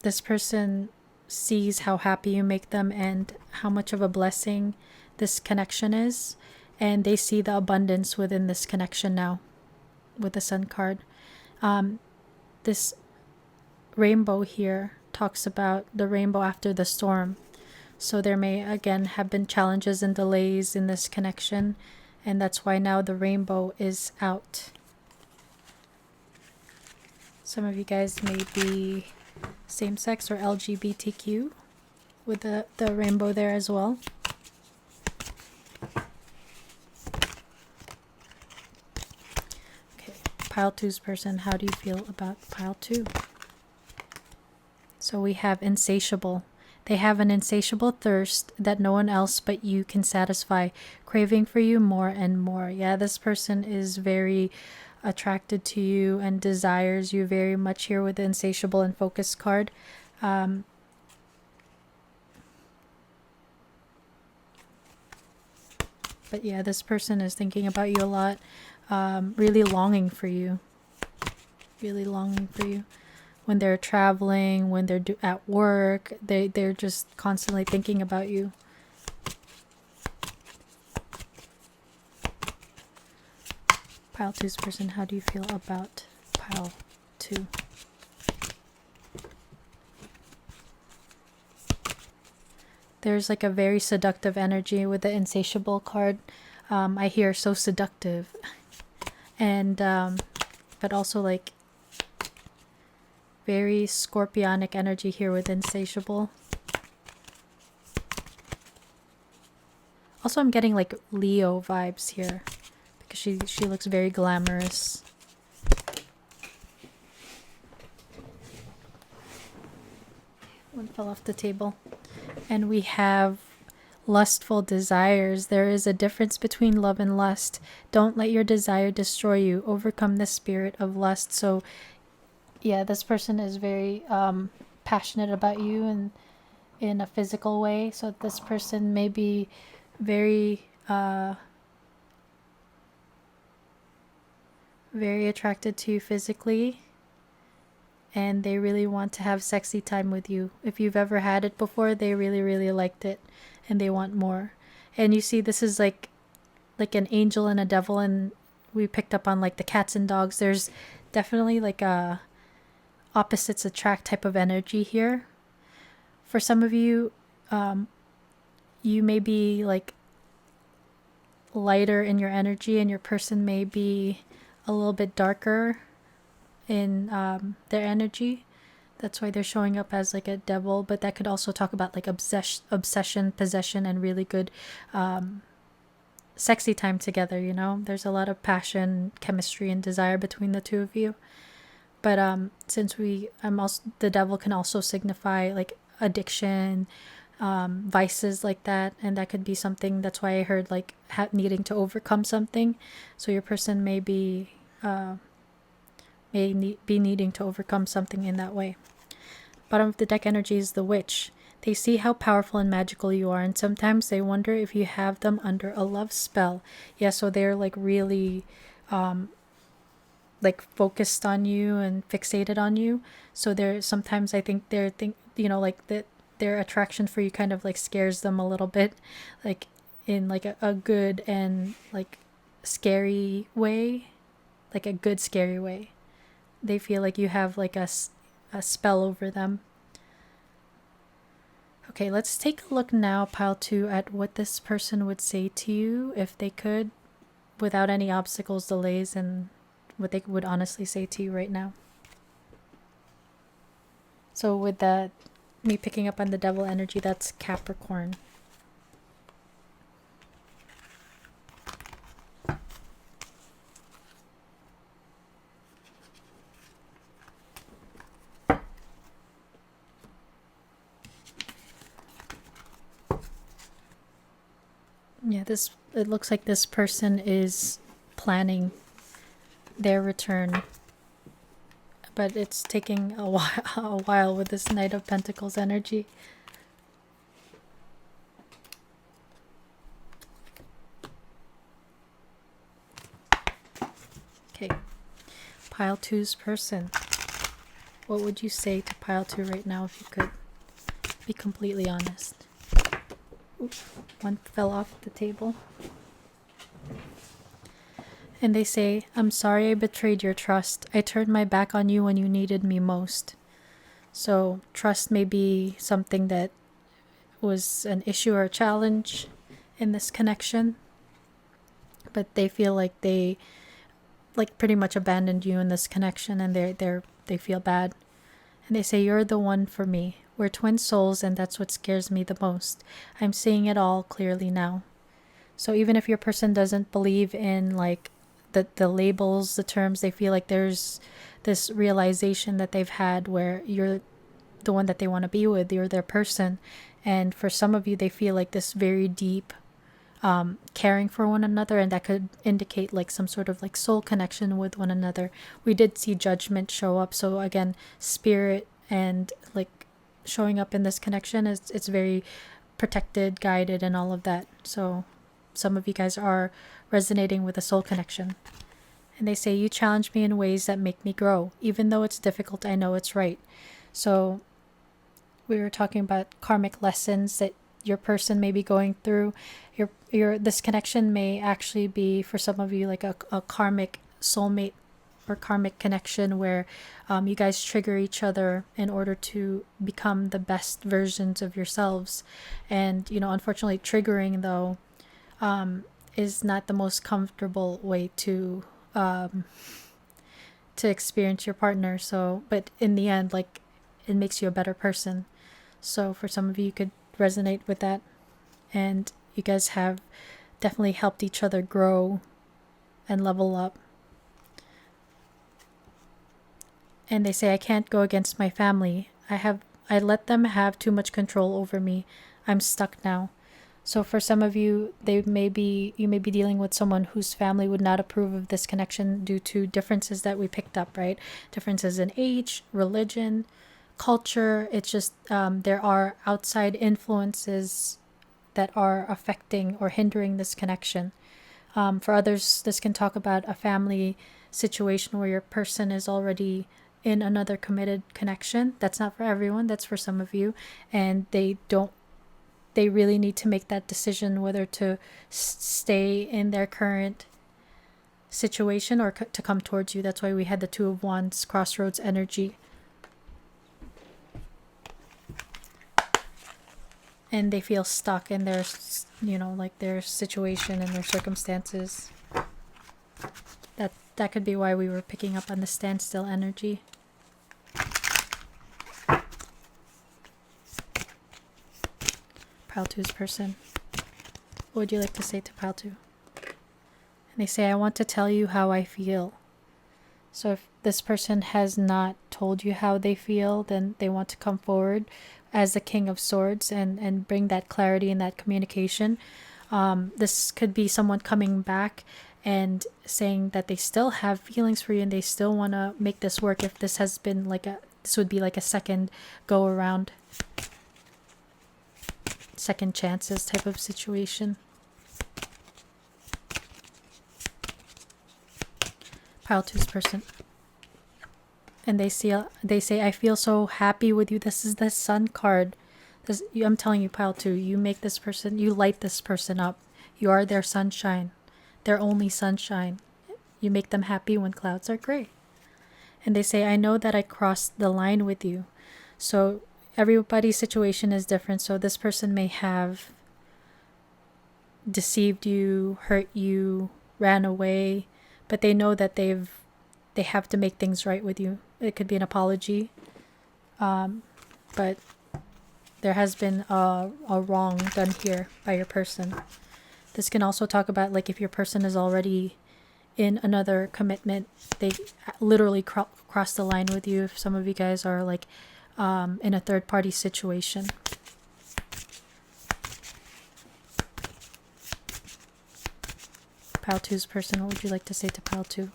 this person sees how happy you make them and how much of a blessing this connection is. And they see the abundance within this connection now with the sun card. This rainbow here talks about the rainbow after the storm. So there may again have been challenges and delays in this connection, and that's why now the rainbow is out. Some of you guys may be same-sex or LGBTQ with the rainbow there as well. Pile 2's person, how do you feel about pile 2? So we have insatiable. They have an insatiable thirst that no one else but you can satisfy, craving for you more and more. Yeah, this person is very attracted to you and desires you very much here with the insatiable and focus card. But yeah, this person is thinking about you a lot. Really longing for you. Really longing for you. When they're traveling, when they're at work, they're just constantly thinking about you. Pile 2's person, how do you feel about pile 2? There's like a very seductive energy with the insatiable card. I hear so seductive. And but also like very scorpionic energy here with insatiable. Also, I'm getting like Leo vibes here because she looks very glamorous. One fell off the table. And we have lustful desires. There is a difference between love and lust. Don't let your desire destroy you. Overcome the spirit of lust. So yeah, this person is very passionate about you and in a physical way. So this person may be very very attracted to you physically, and they really want to have sexy time with you. If you've ever had it before, they really, really liked it, and they want more. And you see, this is like an angel and a devil, and we picked up on like the cats and dogs. There's definitely like a opposites attract type of energy here. For some of you, you may be like lighter in your energy, and your person may be a little bit darker in their energy. That's why they're showing up as like a devil, but that could also talk about like obsession, possession, and really good sexy time together, you know? There's a lot of passion, chemistry, and desire between the two of you. But since I'm also, the devil can also signify like addiction, vices like that, and that could be something. That's why I heard like needing to overcome something. So your person may be be needing to overcome something in that way. Bottom of the deck energy is the witch. They see how powerful and magical you are, and sometimes they wonder if you have them under a love spell. Yeah, so they're like really like focused on you and fixated on you. So they're sometimes, I think they're like that their attraction for you kind of like scares them a little bit, like in like a good and like scary way, like a good scary way. They feel like you have like a spell over them. Okay, let's take a look now, pile 2, at what this person would say to you if they could, without any obstacles, delays, and what they would honestly say to you right now. So with that, me picking up on the devil energy, that's Capricorn. Yeah, it looks like this person is planning their return, but it's taking a while with this Knight of Pentacles energy. Okay, pile 2's person. What would you say to pile 2 right now if you could be completely honest? Oops, one fell off the table. And they say, I'm sorry I betrayed your trust. I turned my back on you when you needed me most. So trust may be something that was an issue or a challenge in this connection. But they feel like they like pretty much abandoned you in this connection, and they feel bad. And they say, you're the one for me. We're twin souls, and that's what scares me the most. I'm seeing it all clearly now. So even if your person doesn't believe in like the labels, the terms, they feel like there's this realization that they've had where you're the one that they want to be with, you're their person. And for some of you, they feel like this very deep caring for one another, and that could indicate like some sort of like soul connection with one another. We did see judgment show up, so again, spirit and like showing up in this connection is it's very protected, guided, and all of that. So some of you guys are resonating with a soul connection. And they say, you challenge me in ways that make me grow. Even though it's difficult, I know it's right. So we were talking about karmic lessons that your person may be going through. Your this connection may actually be, for some of you, like a karmic soulmate or karmic connection where you guys trigger each other in order to become the best versions of yourselves. And unfortunately, triggering though is not the most comfortable way to experience your partner. So, but in the end, like, it makes you a better person. So for some of you could resonate with that, and you guys have definitely helped each other grow and level up. And they say, I can't go against my family. I let them have too much control over me. I'm stuck now. So for some of you, you may be dealing with someone whose family would not approve of this connection due to differences that we picked up, right? Differences in age, religion, culture. It's just there are outside influences that are affecting or hindering this connection. For others, this can talk about a family situation where your person is already in another committed connection. That's not for everyone. That's for some of you. And they really need to make that decision whether to stay in their current situation or to come towards you. That's why we had the Two of Wands, crossroads energy. And they feel stuck in their, like their situation and their circumstances. That could be why we were picking up on the standstill energy. Pile 2's person. What would you like to say to Pile 2? They say, I want to tell you how I feel. So if this person has not told you how they feel, then they want to come forward as the King of Swords and bring that clarity and that communication. This could be someone coming back and saying that they still have feelings for you and they still want to make this work. If this has been this would be like a second go around, second chances type of situation. Pile two's person. And they say, I feel so happy with you. This is the Sun card. I'm telling you, pile two, you make this person, you light this person up. You are their sunshine, their only sunshine. You make them happy when clouds are gray. And they say, I know that I crossed the line with you. So everybody's situation is different. So this person may have deceived you, hurt you, ran away, but they know that they have to make things right with you. It could be an apology, but there has been a wrong done here by your person. This can also talk about like if your person is already in another commitment, they literally cross the line with you. If some of you guys are like in a third party situation. Pile two's person, what would you like to say to pile two?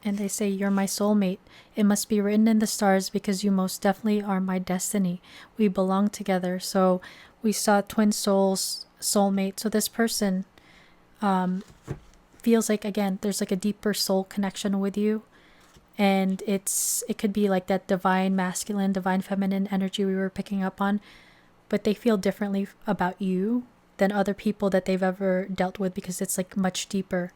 And they say, you're my soulmate. It must be written in the stars because you most definitely are my destiny. We belong together. So we saw twin souls, soulmate. So this person feels like, again, there's like a deeper soul connection with you. And it could be like that divine masculine, divine feminine energy we were picking up on. But they feel differently about you than other people that they've ever dealt with because it's like much deeper.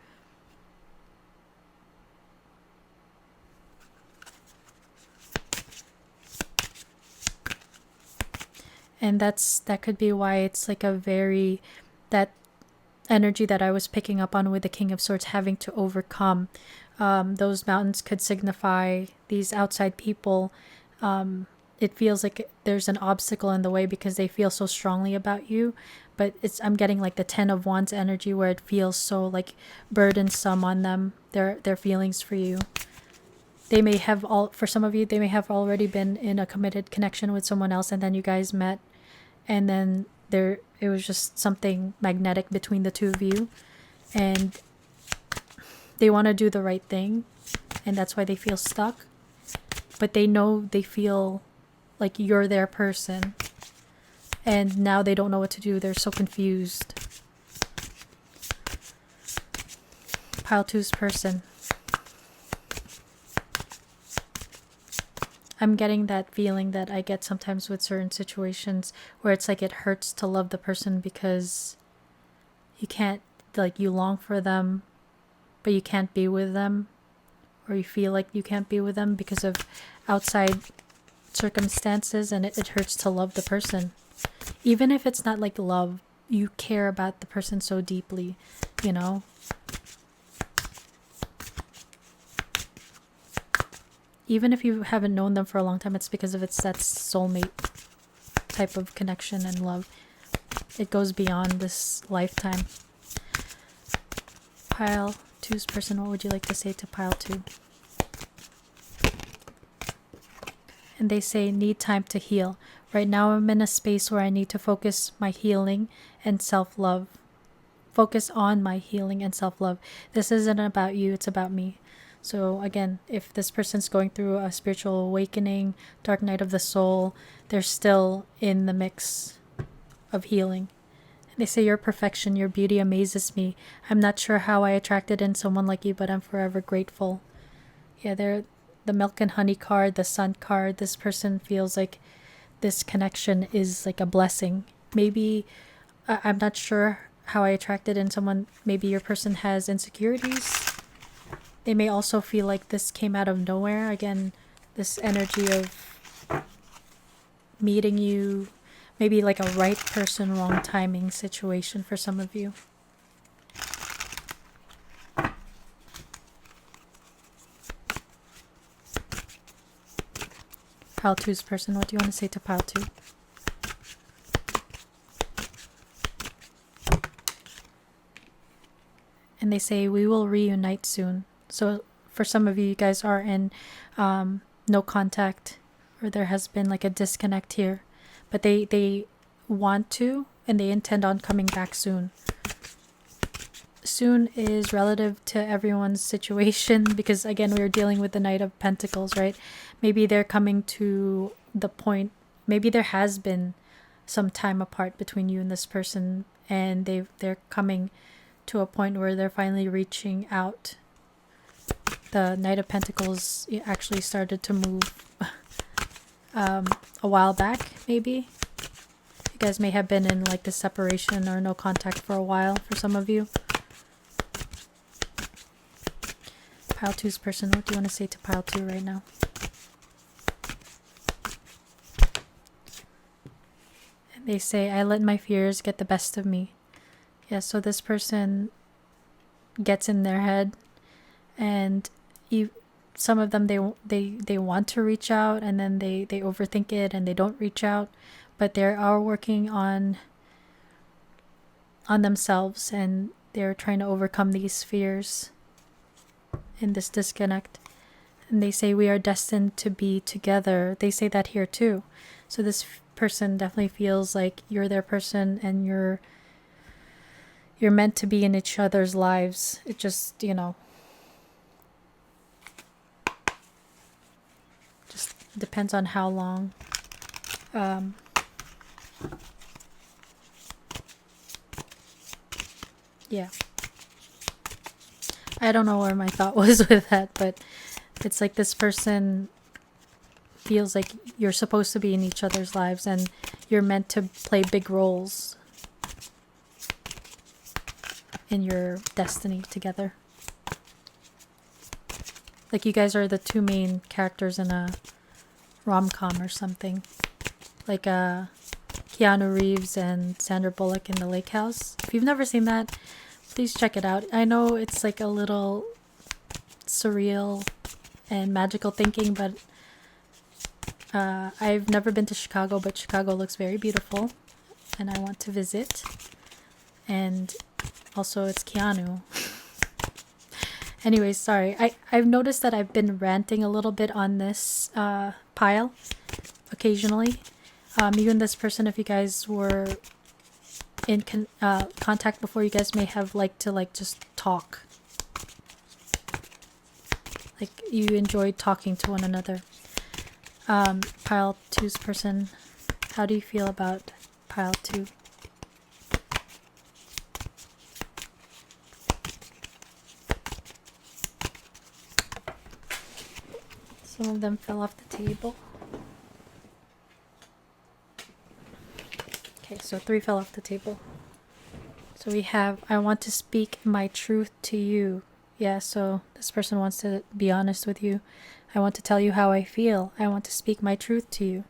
And that could be why it's like that energy that I was picking up on with the King of Swords having to overcome. Those mountains could signify these outside people. It feels like there's an obstacle in the way because they feel so strongly about you. But I'm getting like the 10 of Wands energy where it feels so like burdensome on them, their feelings for you. They may have for some of you, they may have already been in a committed connection with someone else and then you guys met and then it was just something magnetic between the two of you and they want to do the right thing and that's why they feel stuck. But they know they feel like you're their person and now they don't know what to do. They're so confused. Pile two's person. I'm getting that feeling that I get sometimes with certain situations where it's like it hurts to love the person because you can't, like you long for them, but you can't be with them, or you feel like you can't be with them because of outside circumstances, and it hurts to love the person. Even if it's not like love, you care about the person so deeply, you know? Even if you haven't known them for a long time, it's because of that soulmate type of connection and love. It goes beyond this lifetime. Pile two's person, what would you like to say to pile two? And they say, need time to heal. Right now I'm in a space where I need to focus my healing and self-love. Focus on my healing and self-love. This isn't about you, it's about me. So again, if this person's going through a spiritual awakening, dark night of the soul, they're still in the mix of healing. They say, your perfection, your beauty amazes me. I'm not sure how I attracted in someone like you, but I'm forever grateful. Yeah, they're the milk and honey card, the sun card. This person feels like this connection is like a blessing. Maybe, I'm not sure how I attracted in someone. Maybe your person has insecurities. They may also feel like this came out of nowhere. Again, this energy of meeting you, maybe like a right person, wrong timing situation for some of you. Pile two's person, what do you want to say to pile two? And they say we will reunite soon. So for some of you, you guys are in no contact, or there has been like a disconnect here, but they want to, and they intend on coming back soon. Soon is relative to everyone's situation, because again, we're dealing with the Knight of Pentacles, right? Maybe they're coming to the point, maybe there has been some time apart between you and this person, and they're coming to a point where they're finally reaching out. The Knight of Pentacles actually started to move a while back, maybe. You guys may have been in like this separation or no contact for a while for some of you. Pile two's person, what do you want to say to pile two right now? And they say, I let my fears get the best of me. Yeah, so this person gets in their head, and some of them they want to reach out, and then they overthink it and they don't reach out, but they are working on themselves, and they're trying to overcome these fears in this disconnect. And they say we are destined to be together. They say that here too. So this person definitely feels like you're their person, and you're meant to be in each other's lives. It just, just depends on how long. Yeah. I don't know where my thought was with that, but it's like this person feels like you're supposed to be in each other's lives, and you're meant to play big roles in your destiny together. Like you guys are the two main characters in a rom-com or something. Like Keanu Reeves and Sandra Bullock in The Lake House. If you've never seen that, please check it out. I know it's like a little surreal and magical thinking, but I've never been to Chicago, but Chicago looks very beautiful, and I want to visit. And also it's Keanu. Anyways, sorry. I've noticed that I've been ranting a little bit on this pile occasionally. You and this person, if you guys were in contact before, you guys may have liked to just talk. Like you enjoyed talking to one another. Pile two's person, how do you feel about pile two? Some of them fell off the table. Okay, so 3 fell off the table. So we have, I want to speak my truth to you. Yeah, so this person wants to be honest with you. I want to tell you how I feel. I want to speak my truth to you.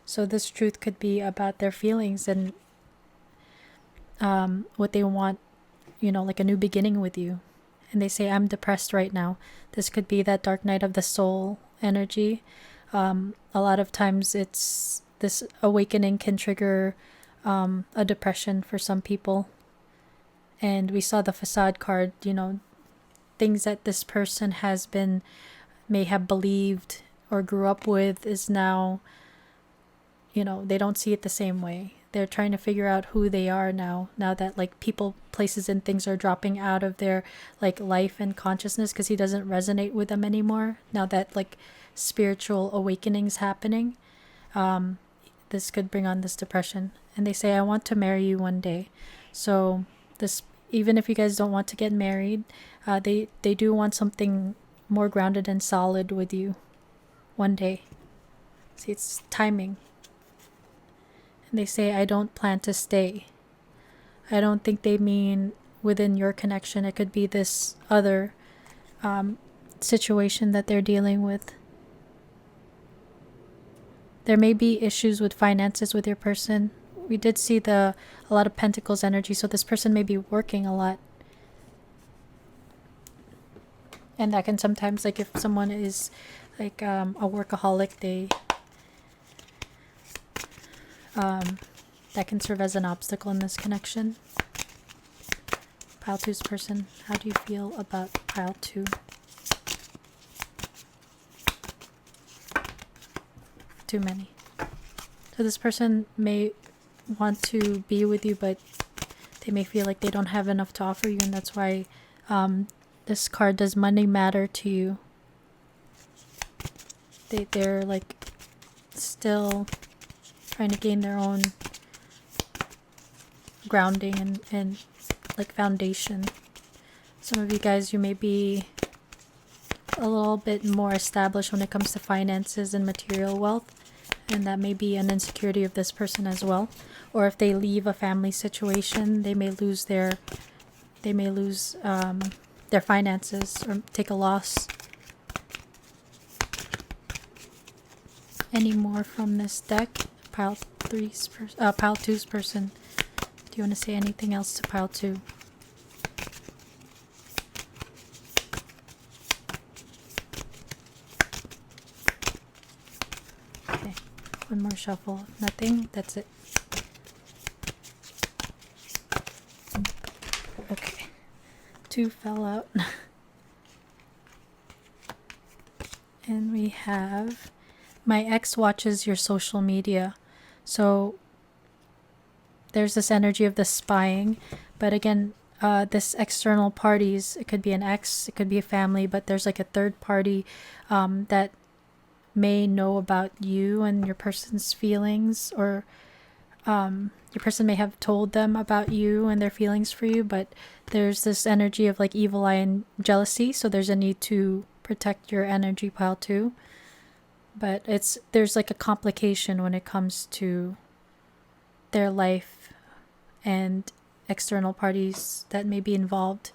So this truth could be about their feelings and what they want, like a new beginning with you. And they say, I'm depressed right now. This could be that dark night of the soul energy. A lot of times it's this awakening can trigger a depression for some people. And we saw the facade card, things that this person may have believed or grew up with is now, they don't see it the same way. They're trying to figure out who they are now that like people, places, and things are dropping out of their like life and consciousness because he doesn't resonate with them anymore. Now that like spiritual awakening's happening, this could bring on this depression. And they say, I want to marry you one day. So this, even if you guys don't want to get married, they do want something more grounded and solid with you one day. See, it's timing. And they say, I don't plan to stay. I don't think they mean within your connection. It could be this other situation that they're dealing with. There may be issues with finances with your person. We did see a lot of Pentacles energy, so this person may be working a lot. And that can sometimes, like if someone is like a workaholic, that can serve as an obstacle in this connection. Pile 2's person, how do you feel about pile 2? Too many. So this person may want to be with you, but they may feel like they don't have enough to offer you, and that's why this card, does money matter to you? They're like still trying to gain their own grounding and like foundation. Some of you guys, you may be a little bit more established when it comes to finances and material wealth, and that may be an insecurity of this person as well. Or if they leave a family situation, they may lose their finances or take a loss. Any more from this deck? Pile 2's person. Do you want to say anything else to pile 2? Okay, one more shuffle. Nothing. That's it. Okay, 2 fell out. And we have, my ex watches your social media. So there's this energy of the spying, but again, this external parties, it could be an ex, it could be a family, but there's like a third party that may know about you and your person's feelings, or your person may have told them about you and their feelings for you, but there's this energy of like evil eye and jealousy, so there's a need to protect your energy, pile 2. But there's like a complication when it comes to their life and external parties that may be involved.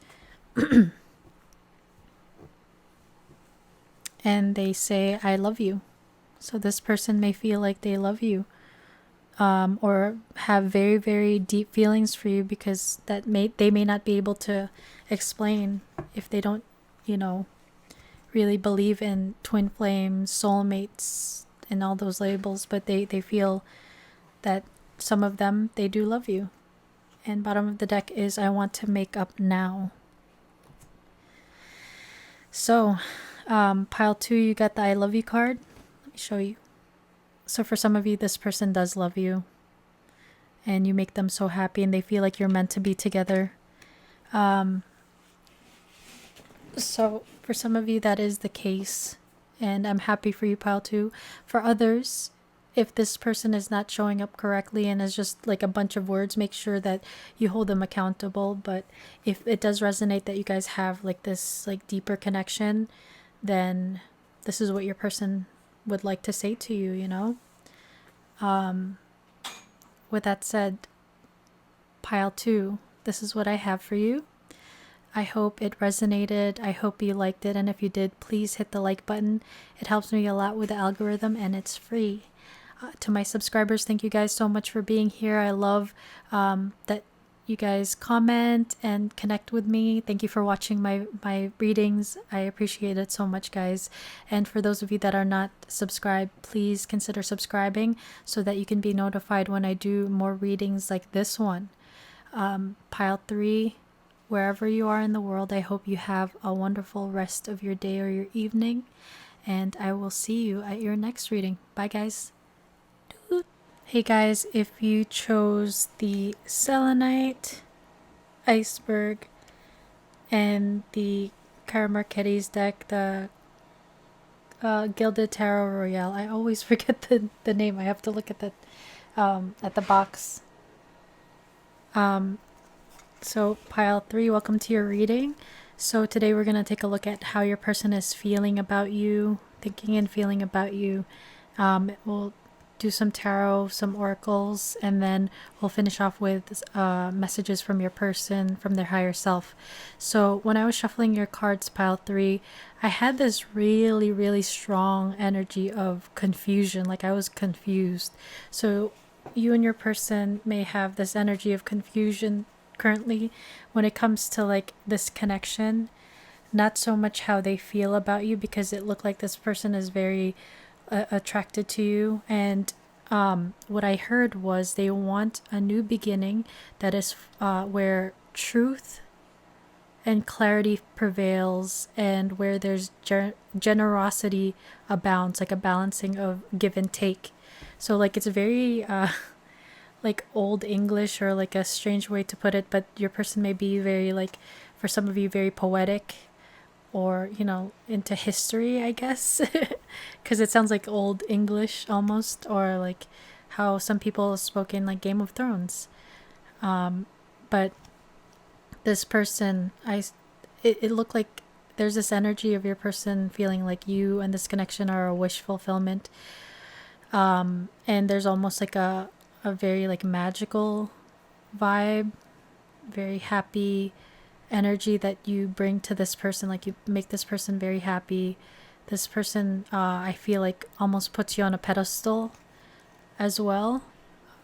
And they say, I love you. So this person may feel like they love you, or have very, very deep feelings for you, because they may not be able to explain if they don't, really believe in twin flames, soulmates, and all those labels, but they feel that some of them, they do love you. And bottom of the deck is, I want to make up now. So pile 2, you got the I love you card. Let me show you. So for some of you, this person does love you, and you make them so happy, and they feel like you're meant to be together. So for some of you, that is the case, and I'm happy for you, pile 2. For others, if this person is not showing up correctly and is just like a bunch of words, make sure that you hold them accountable. But if it does resonate that you guys have like this like deeper connection, then this is what your person would like to say to you, With that said, pile 2, this is what I have for you. I hope it resonated. I hope you liked it. And if you did, please hit the like button. It helps me a lot with the algorithm, and it's free. To my subscribers, thank you guys so much for being here. I love that you guys comment and connect with me. Thank you for watching my readings. I appreciate it so much, guys. And for those of you that are not subscribed, please consider subscribing so that you can be notified when I do more readings like this one. Pile 3, wherever you are in the world, I hope you have a wonderful rest of your day or your evening, and I will see you at your next reading. Bye, guys. Hey guys, if you chose the Selenite, Iceberg, and the Cara Marchetti's deck, the Gilded Tarot Royale, I always forget the name. I have to look at the box. So pile 3, welcome to your reading. So today we're going to take a look at how your person is feeling about you, thinking and feeling about you. We'll do some tarot, some oracles, and then we'll finish off with messages from your person, from their higher self. So when I was shuffling your cards, pile 3, I had this really, really strong energy of confusion, like I was confused. So you and your person may have this energy of confusion currently when it comes to like this connection, not so much how they feel about you, because it looked like this person is very attracted to you, and what I heard was they want a new beginning that is where truth and clarity prevails, and where there's generosity abounds, like a balancing of give and take. So like it's very like old English, or like a strange way to put it, but your person may be very, like, for some of you, very poetic, or into history, I guess, because it sounds like old English almost, or like how some people spoke in like Game of Thrones. But this person, it looked like there's this energy of your person feeling like you and this connection are a wish fulfillment. And there's almost like a very like magical vibe, very happy energy that you bring to this person. Like you make this person very happy. This person, I feel like, almost puts you on a pedestal as well,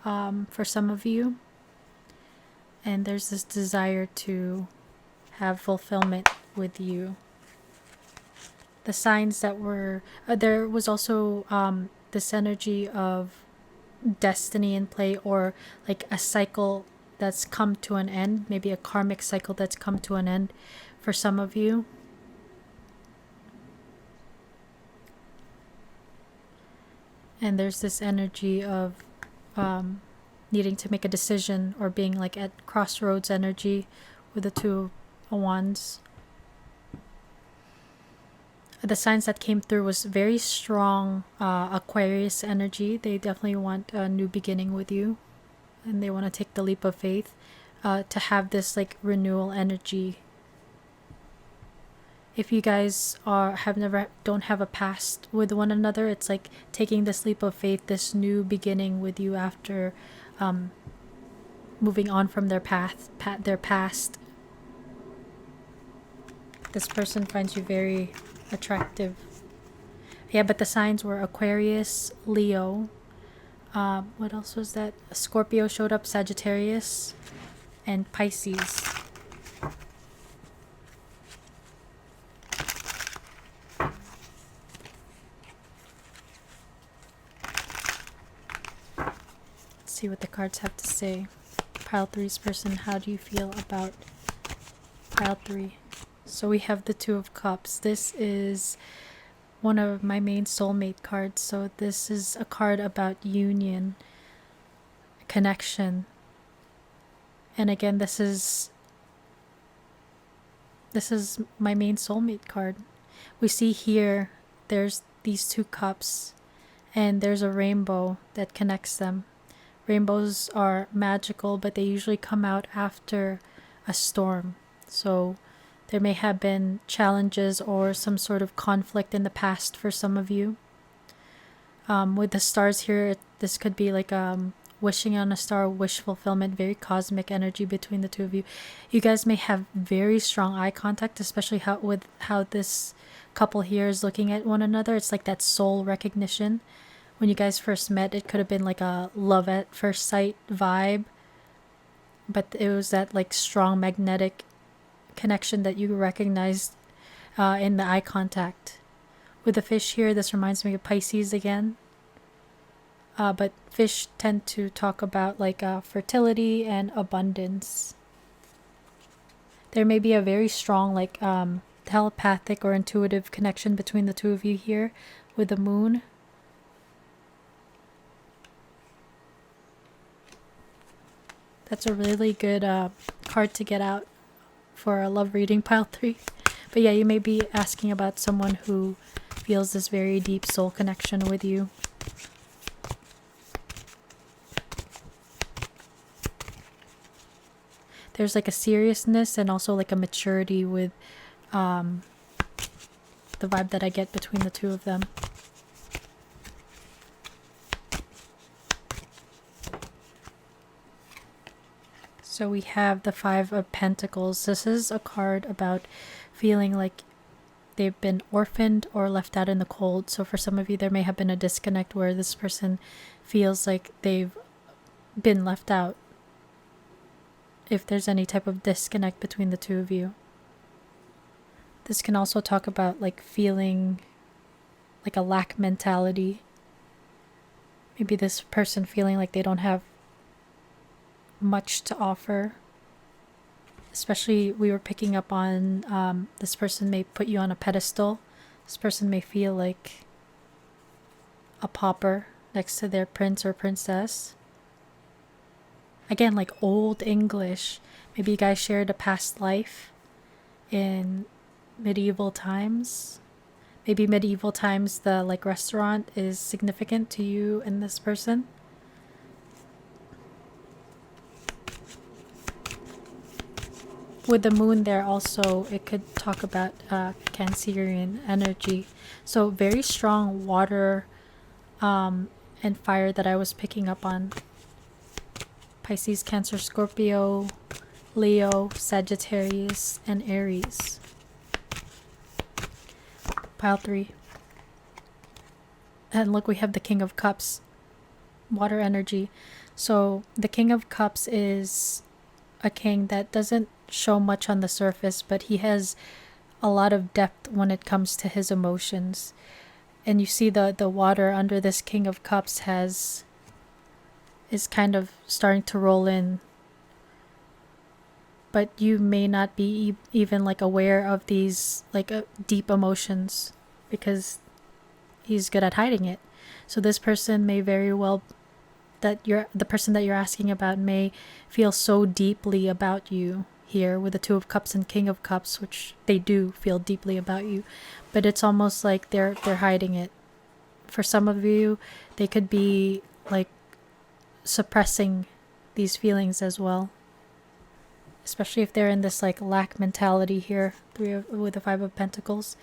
for some of you. And there's this desire to have fulfillment with you. The signs that were there was also this energy of destiny in play, or like a cycle that's come to an end, maybe a karmic cycle that's come to an end for some of you. And there's this energy of needing to make a decision, or being like at crossroads energy with the Two of Wands. The signs that came through was very strong Aquarius energy. They definitely want a new beginning with you, and they want to take the leap of faith, to have this like renewal energy. If you guys don't have a past with one another, it's like taking this leap of faith, this new beginning with you after moving on from their past. This person finds you very attractive. Yeah, but the signs were Aquarius, Leo. What else was that? Scorpio showed up, Sagittarius, and Pisces. Let's see what the cards have to say. Pile 3's person, how do you feel about pile 3? So we have the Two of Cups. This is one of my main soulmate cards. So this is a card about union, connection. And again, this is my main soulmate card. We see here there's these two cups, and there's a rainbow that connects them. Rainbows are magical, but they usually come out after a storm. So there may have been challenges or some sort of conflict in the past for some of you. With the stars here, this could be like wishing on a star, wish fulfillment, very cosmic energy between the two of you. You guys may have very strong eye contact, especially how this couple here is looking at one another. It's like that soul recognition. When you guys first met, it could have been like a love at first sight vibe, but it was that like strong magnetic connection that you recognized in the eye contact. With the fish here, this reminds me of Pisces again. But fish tend to talk about like fertility and abundance. There may be a very strong like telepathic or intuitive connection between the two of you here with the moon. That's a really good card to get out for a love reading, pile 3. But yeah, you may be asking about someone who feels this very deep soul connection with you. There's like a seriousness and also like a maturity with the vibe that I get between the two of them. So we have the Five of Pentacles. This is a card about feeling like they've been orphaned or left out in the cold. So for some of you, there may have been a disconnect where this person feels like they've been left out. If there's any type of disconnect between the two of you. This can also talk about like feeling like a lack mentality. Maybe this person feeling like they don't have much to offer. Especially, we were picking up on this person may put you on a pedestal. This person may feel like a pauper next to their prince or princess. Again, like old English. Maybe you guys shared a past life in medieval times. Maybe medieval times, the like restaurant is significant to you and this person. With the moon there also, it could talk about Cancerian energy. So very strong water and fire that I was picking up on. Pisces, Cancer, Scorpio, Leo, Sagittarius, and Aries. Pile 3. And look, we have the King of Cups. Water energy. So the King of Cups is a king that doesn't show much on the surface, but he has a lot of depth when it comes to his emotions. And you see the water under this King of Cups is kind of starting to roll in, but you may not be even like aware of these like deep emotions because he's good at hiding it. So this person may very well, the person that you're asking about may feel so deeply about you here with the Two of Cups and King of Cups, which they do feel deeply about you, but it's almost like they're hiding it. For some of you, they could be like suppressing these feelings as well, especially if they're in this like lack mentality here with the Five of Pentacles.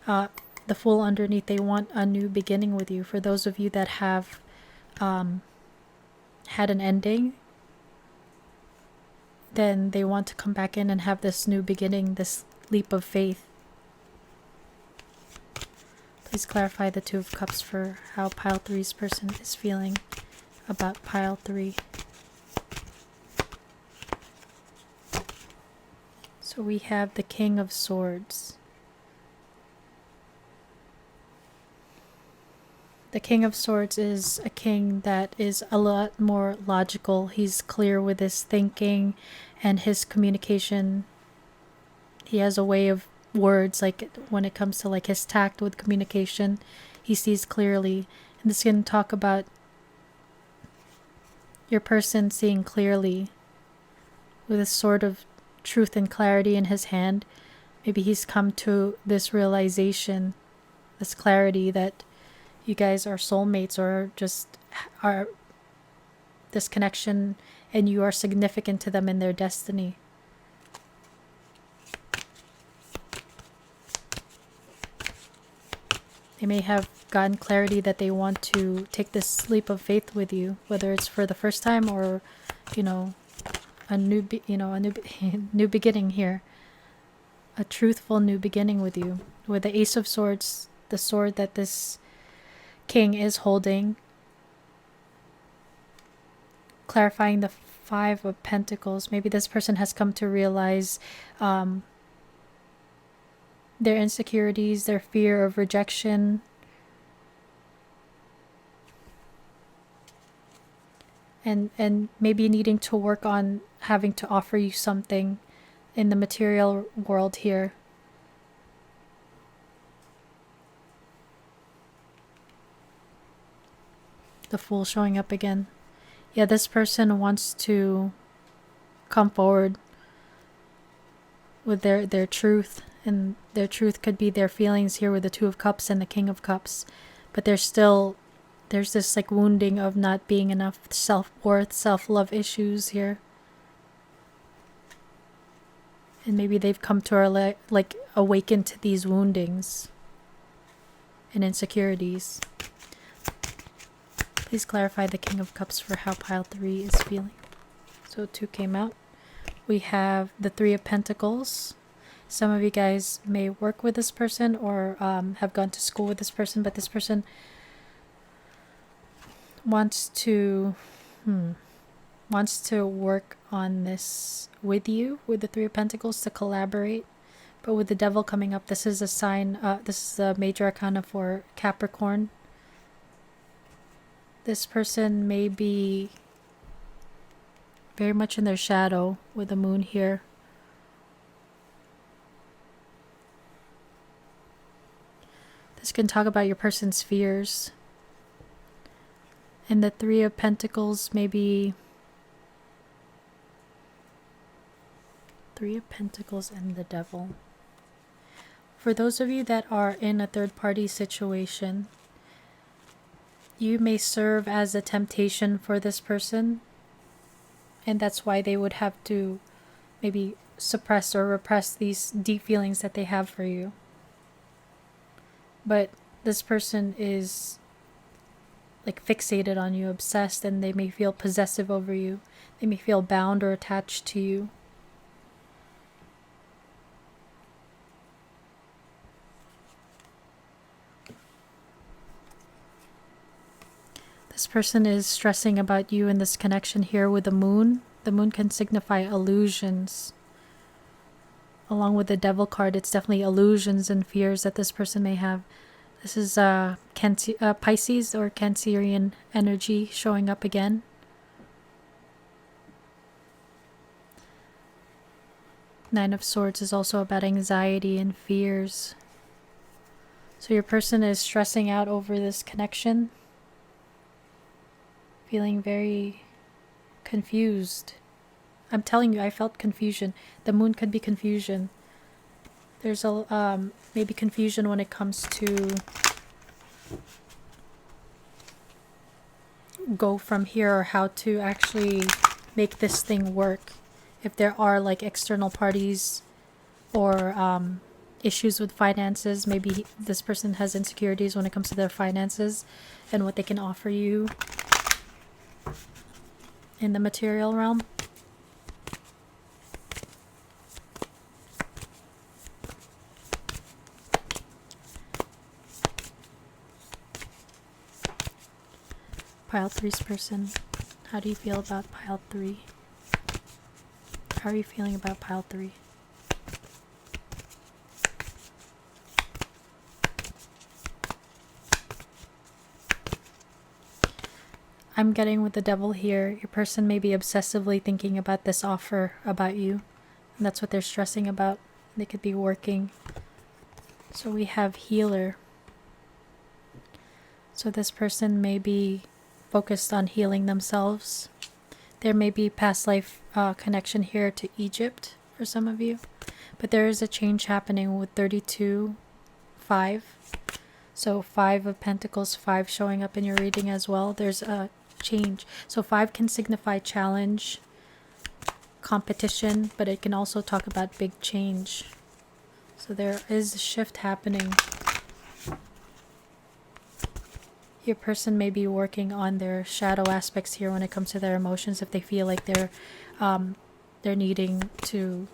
The Fool underneath, they want a new beginning with you. For those of you that have had an ending, then they want to come back in and have this new beginning, this leap of faith. Please clarify the Two of Cups for how pile 3's person is feeling about pile 3. So we have the King of Swords. The King of Swords is a king that is a lot more logical. He's clear with his thinking and his communication. He has a way of words, like when it comes to like his tact with communication, he sees clearly. And this can talk about your person seeing clearly with a sort of truth and clarity in his hand. Maybe he's come to this realization, this clarity that you guys are soulmates, or just are this connection and you are significant to them in their destiny. They may have gotten clarity that they want to take this leap of faith with you, whether it's for the first time or, a new new beginning here, a truthful new beginning with you. With the Ace of Swords, the sword that this king is holding, clarifying the Five of Pentacles. Maybe this person has come to realize their insecurities, their fear of rejection, and maybe needing to work on having to offer you something in the material world here. The Fool showing up again. Yeah, this person wants to come forward with their truth, and their truth could be their feelings here with the Two of Cups and the King of Cups, but there's this like wounding of not being enough, self-worth, self-love issues here. And maybe they've come to like awaken to these woundings and insecurities. Please clarify the King of Cups for how pile 3 is feeling. So 2 came out. We have the Three of Pentacles. Some of you guys may work with this person or have gone to school with this person, but this person wants to work on this with you, with the Three of Pentacles, to collaborate. But with the Devil coming up, this is a sign, this is a major arcana for Capricorn. This person may be very much in their shadow with the moon here. This can talk about your person's fears. And the Three of Pentacles may be Three of Pentacles and the Devil. For those of you that are in a third-party situation, you may serve as a temptation for this person, and that's why they would have to maybe suppress or repress these deep feelings that they have for you. But this person is like fixated on you, obsessed, and they may feel possessive over you. They may feel bound or attached to you. This person is stressing about you in this connection here with the moon. The moon can signify illusions. Along with the Devil card, it's definitely illusions and fears that this person may have. This is Pisces or Cancerian energy showing up again. Nine of Swords is also about anxiety and fears. So your person is stressing out over this connection, feeling very confused. I'm telling you, I felt confusion. The moon could be confusion. There's a maybe confusion when it comes to go from here or how to actually make this thing work. If there are like external parties or issues with finances, maybe this person has insecurities when it comes to their finances and what they can offer you in the material realm. Pile 3's person, how do you feel about pile 3? How are you feeling about pile 3? I'm getting with the Devil here. Your person may be obsessively thinking about this offer about you. And that's what they're stressing about. They could be working. So we have Healer. So this person may be focused on healing themselves. There may be past life connection here to Egypt for some of you. But there is a change happening with 32, 5. So 5 of Pentacles, 5 showing up in your reading as well. There's a change. So 5 can signify challenge, competition, but it can also talk about big change. So there is a shift happening. Your person may be working on their shadow aspects here when it comes to their emotions, if they feel like they're needing to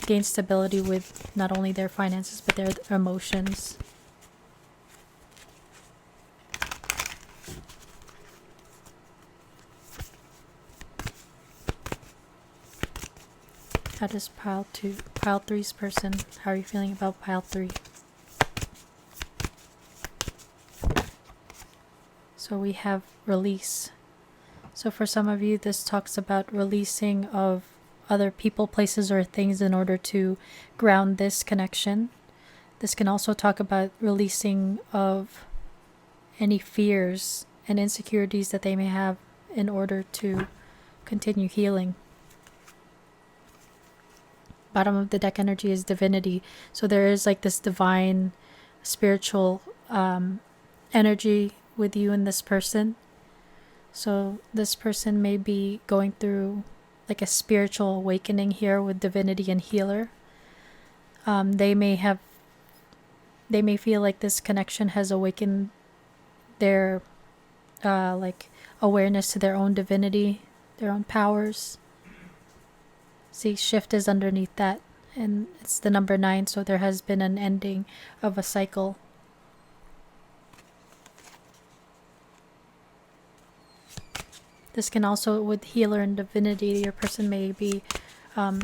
gain stability with not only their finances but their emotions. How does pile 3's person, how are you feeling about pile 3? So we have release. So for some of you, this talks about releasing of other people, places, or things in order to ground this connection. This can also talk about releasing of any fears and insecurities that they may have in order to continue healing. Bottom of the deck energy is divinity. So there is like this divine, spiritual energy with you and this person. So this person may be going through like a spiritual awakening here with divinity and healer. They may feel like this connection has awakened their like awareness to their own divinity, their own powers. See, shift is underneath that, and it's the number 9, so there has been an ending of a cycle. This can also, with healer and divinity, your person may be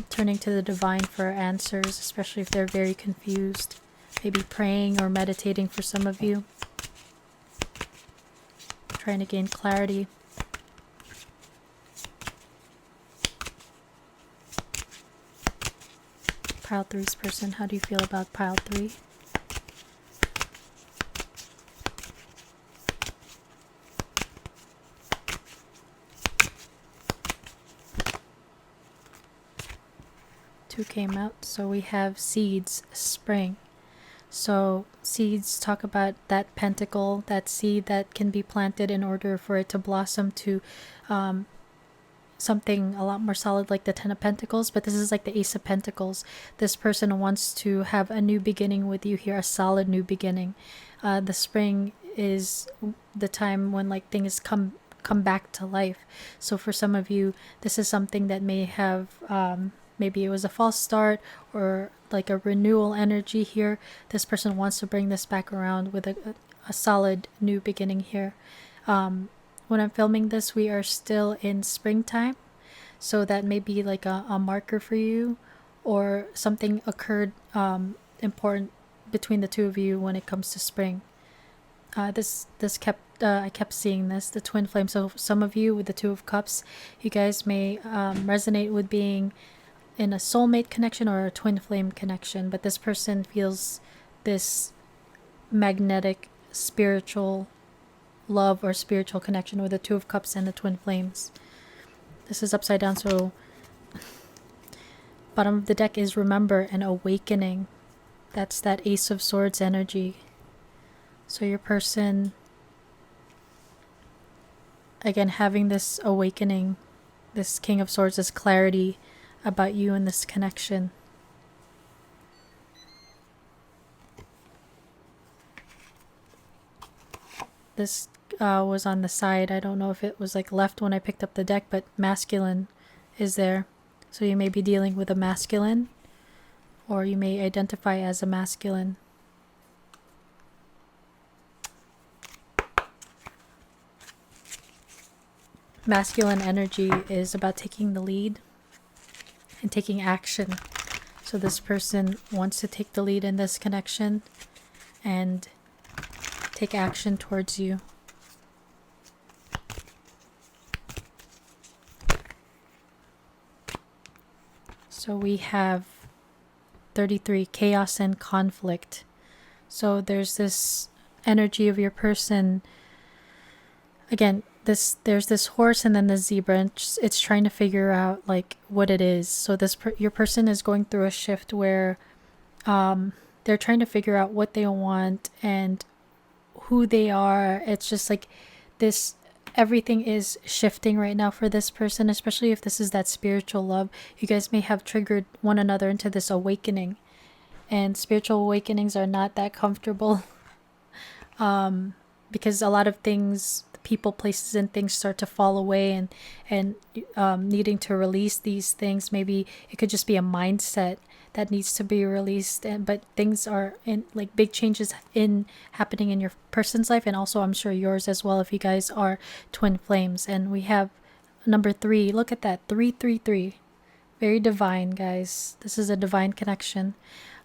turning to the divine for answers, especially if they're very confused. Maybe praying or meditating for some of you. trying to gain clarity. Pile 3's person, how do you feel about pile 3? Two came out, so we have seeds, spring. So seeds talk about that pentacle, that seed that can be planted in order for it to blossom to something a lot more solid like the Ten of Pentacles, but this is like the Ace of Pentacles. This person wants to have a new beginning with you here, a solid new beginning. The spring is the time when like things come back to life. So for some of you, this is something that may have maybe it was a false start or like a renewal energy here. This person wants to bring this back around with a solid new beginning here. When I'm filming this, we are still in springtime, so that may be like a marker for you, or something occurred important between the two of you when it comes to spring. This kept I kept seeing this, the twin flame. So some of you with the Two of Cups, you guys may resonate with being in a soulmate connection or a twin flame connection, but this person feels this magnetic spiritual love or spiritual connection with the Two of Cups and the twin flames. This is upside down, so bottom of the deck is remember, an awakening. That's that Ace of Swords energy. So your person, again, having this awakening, this King of Swords, this clarity about you and this connection. This was on the side. I don't know if it was like left when I picked up the deck, but masculine is there. So you may be dealing with a masculine, or you may identify as a masculine. Masculine energy is about taking the lead and taking action. So this person wants to take the lead in this connection and take action towards you. So we have 33, chaos and conflict. So there's this energy of your person. Again, there's this horse and then the zebra, and it's trying to figure out like what it is. So your person is going through a shift where they're trying to figure out what they want and who they are. It's just like this, everything is shifting right now for this person, especially if this is that spiritual love. You guys may have triggered one another into this awakening, and spiritual awakenings are not that comfortable because a lot of things, people, places, and things start to fall away, and needing to release these things. Maybe it could just be a mindset that needs to be released, but things are in like big changes in happening in your person's life, and also I'm sure yours as well if you guys are twin flames. And we have number 3. Look at that, 333, very divine, guys. This is a divine connection,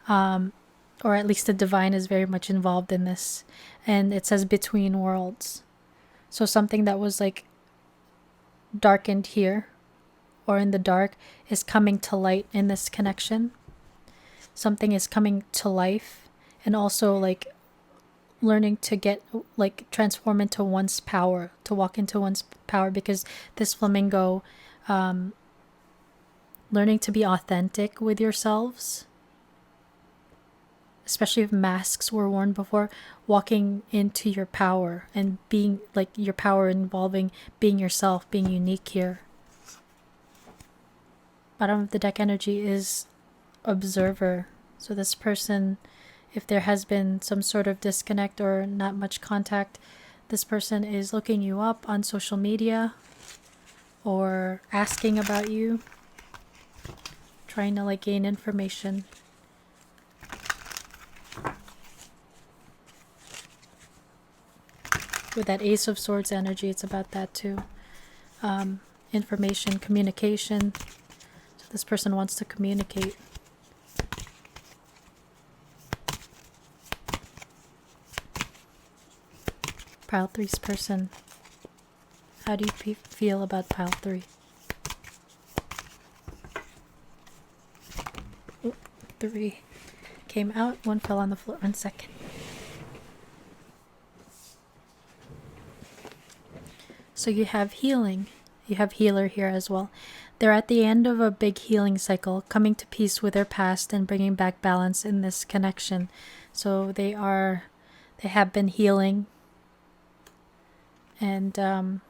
or at least the divine is very much involved in this. And it says between worlds. So something that was like darkened here or in the dark is coming to light in this connection. Something is coming to life, and also like learning to get like transform into one's power, to walk into one's power, because this flamingo, learning to be authentic with yourselves, especially if masks were worn before, walking into your power and being like your power involving being yourself, being unique here. Bottom of the deck energy is observer. So this person, if there has been some sort of disconnect or not much contact, this person is looking you up on social media or asking about you, trying to like gain information. With that Ace of Swords energy, it's about that too. Information, communication. So this person wants to communicate. Pile 3's person. How do you feel about pile 3? Ooh, 3 came out, 1 fell on the floor. 1 second. So you have healing. You have healer here as well. They're at the end of a big healing cycle, coming to peace with their past and bringing back balance in this connection. So they have been healing. And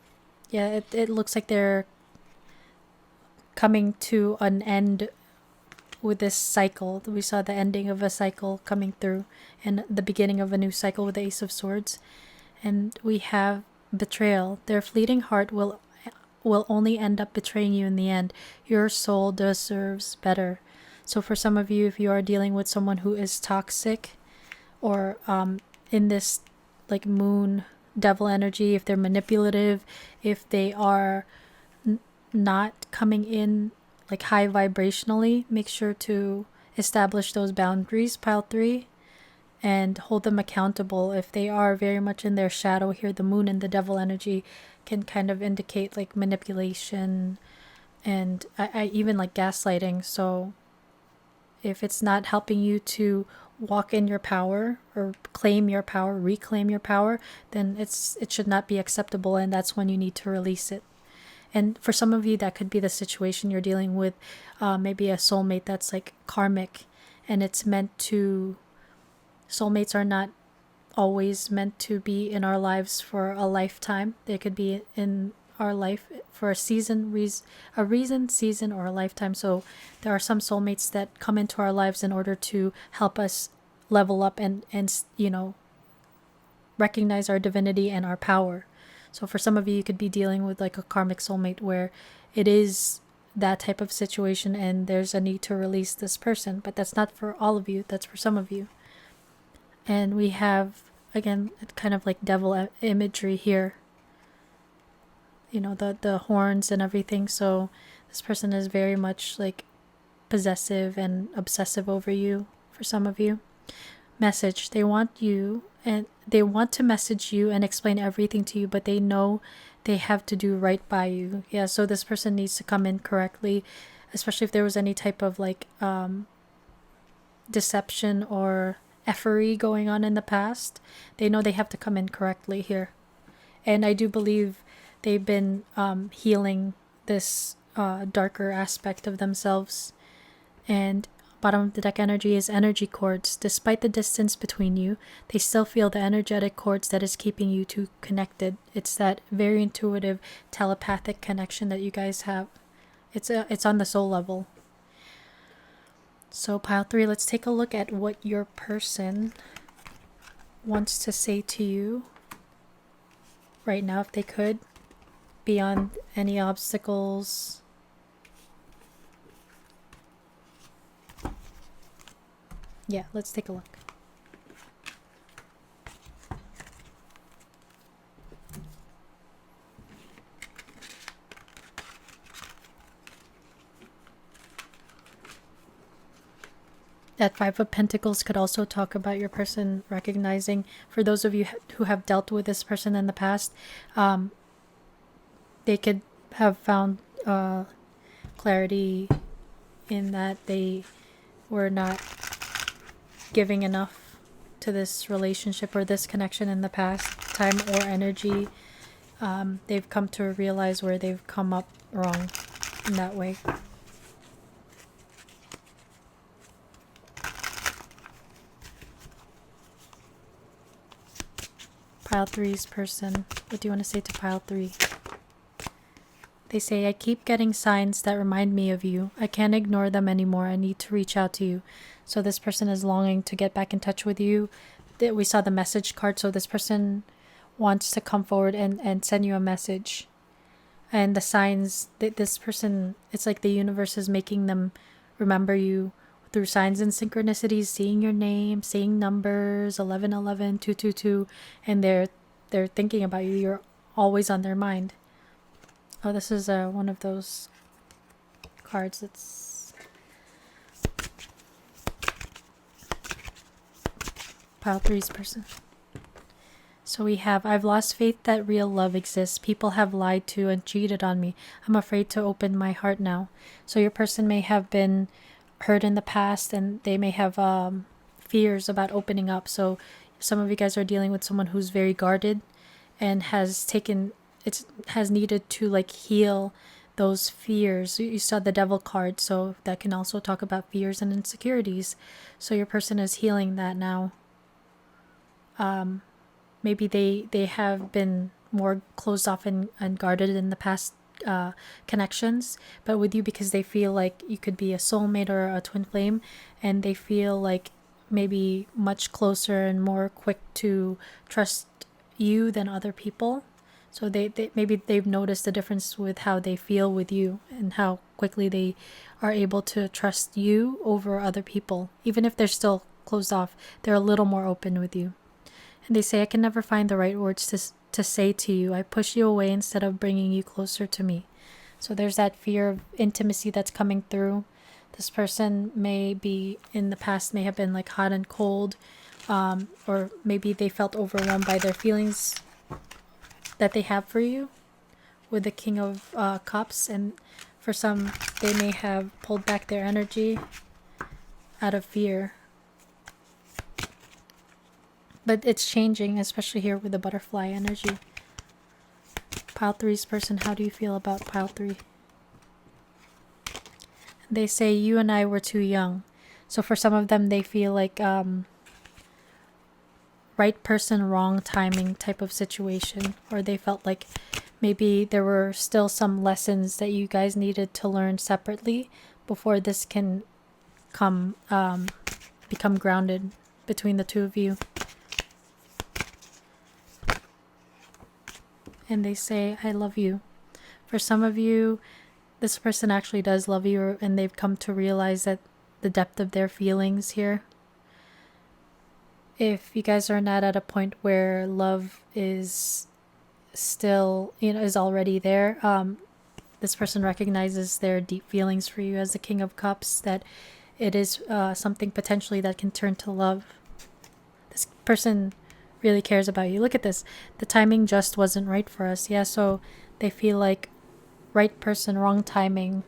yeah, it looks like they're coming to an end with this cycle. We saw the ending of a cycle coming through and the beginning of a new cycle with the Ace of Swords. And we have betrayal. Their fleeting heart will only end up betraying you in the end. Your soul deserves better. So for some of you, if you are dealing with someone who is toxic or in this like moon devil energy, if they're manipulative, if they are not coming in like high vibrationally, make sure to establish those boundaries, pile 3, and hold them accountable. If they are very much in their shadow here, the moon and the devil energy can kind of indicate like manipulation and I even like gaslighting. So if it's not helping you to walk in your power or claim your power, reclaim your power, then it should not be acceptable, and that's when you need to release it. And for some of you, that could be the situation you're dealing with, maybe a soulmate that's like karmic, and it's meant to. Soulmates are not always meant to be in our lives for a lifetime. They could be in our life for a season, season, or a lifetime. So there are some soulmates that come into our lives in order to help us level up and recognize our divinity and our power. So for some of you, you could be dealing with like a karmic soulmate where it is that type of situation and there's a need to release this person. But that's not for all of you. That's for some of you. And we have, again, kind of like devil imagery here. The horns and everything. So this person is very much like possessive and obsessive over you for some of you. Message. They want to message you and explain everything to you, but they know they have to do right by you. Yeah, so this person needs to come in correctly, especially if there was any type of like deception or effery going on in the past. They know they have to come in correctly here. And I do believe they've been healing this darker aspect of themselves. And bottom of the deck energy is energy cords. Despite the distance between you, they still feel the energetic cords that is keeping you two connected. It's that very intuitive telepathic connection that you guys have. It's on the soul level. So pile 3, let's take a look at what your person wants to say to you right now, if they could, beyond any obstacles. Yeah, let's take a look. That 5 of Pentacles could also talk about your person recognizing, for those of you who have dealt with this person in the past, they could have found clarity in that they were not giving enough to this relationship or this connection in the past, time or energy. They've come to realize where they've come up wrong in that way. Pile 3's person, what do you want to say to pile 3? They say, I keep getting signs that remind me of you. I can't ignore them anymore. I need to reach out to you. So this person is longing to get back in touch with you. We saw the message card. So this person wants to come forward and send you a message. And the signs that this person, it's like the universe is making them remember you through signs and synchronicities, seeing your name, seeing numbers, 1111, 222, and they're thinking about you. You're always on their mind. Oh, this is one of those cards that's pile 3's person. So we have, I've lost faith that real love exists. People have lied to and cheated on me. I'm afraid to open my heart now. So your person may have been hurt in the past, and they may have fears about opening up. So some of you guys are dealing with someone who's very guarded and has needed to like heal those fears. You saw the devil card, so that can also talk about fears and insecurities. So your person is healing that now. Maybe they have been more closed off and guarded in the past connections, but with you, because they feel like you could be a soulmate or a twin flame, and they feel like maybe much closer and more quick to trust you than other people. So they maybe they've noticed the difference with how they feel with you and how quickly they are able to trust you over other people. Even if they're still closed off, they're a little more open with you. And they say, I can never find the right words to say to you. I push you away instead of bringing you closer to me. So there's that fear of intimacy that's coming through. This person may be, in the past, may have been like hot and cold, or maybe they felt overwhelmed by their feelings that they have for you with the King of Cups. And for some, they may have pulled back their energy out of fear. But it's changing, especially here with the butterfly energy. Pile 3's person, how do you feel about pile 3? They say, you and I were too young. So for some of them, they feel like right person, wrong timing type of situation. Or they felt like maybe there were still some lessons that you guys needed to learn separately before this can become grounded between the two of you. And they say, I love you. For some of you, this person actually does love you, and they've come to realize that the depth of their feelings here. If you guys are not at a point where love is still, is already there, this person recognizes their deep feelings for you as the King of Cups, that it is something potentially that can turn to love. This person really cares about you. Look at this. The timing just wasn't right for us. Yeah, so they feel like right person, wrong timing.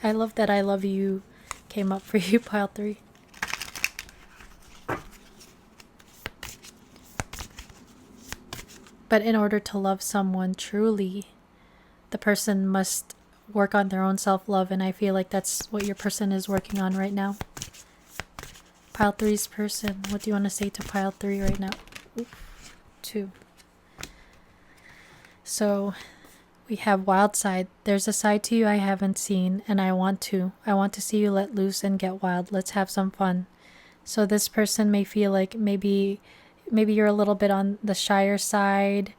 I love that I love you came up for you, pile 3. But in order to love someone truly, the person must work on their own self-love, and I feel like that's what your person is working on right now. Pile 3's person, what do you want to say to pile 3 right now? Oops, 2. So we have wild side. There's a side to you I haven't seen, and I want to see you let loose and get wild. Let's have some fun. So this person may feel like maybe you're a little bit on the shyer side,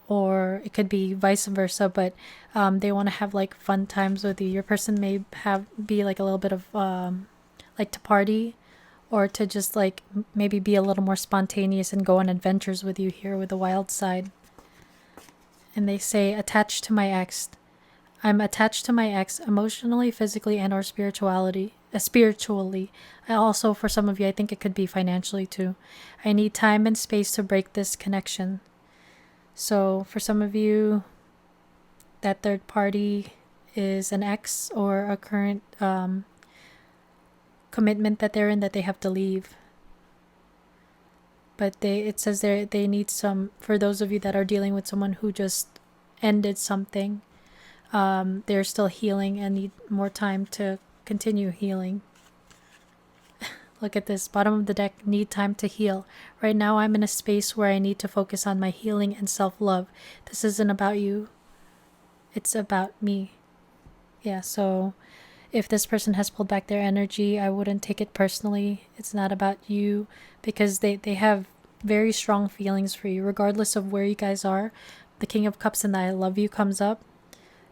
or it could be vice versa, but they want to have like fun times with you. Your person may be like a little bit of like to party, or to just like maybe be a little more spontaneous and go on adventures with you here with the wild side. And they say, attached to my ex. I'm attached to my ex emotionally, physically, and or spiritually. I also, for some of you, I think it could be financially too. I need time and space to break this connection. So for some of you, that third party is an ex or a current commitment that they're in that they have to leave. But it says they need some, for those of you that are dealing with someone who just ended something, they're still healing and need more time to continue healing. Look at this, bottom of the deck, need time to heal. Right now I'm in a space where I need to focus on my healing and self-love. This isn't about you. It's about me. Yeah, so if this person has pulled back their energy, I wouldn't take it personally. It's not about you, because they have very strong feelings for you. Regardless of where you guys are, the King of Cups and the I love you comes up.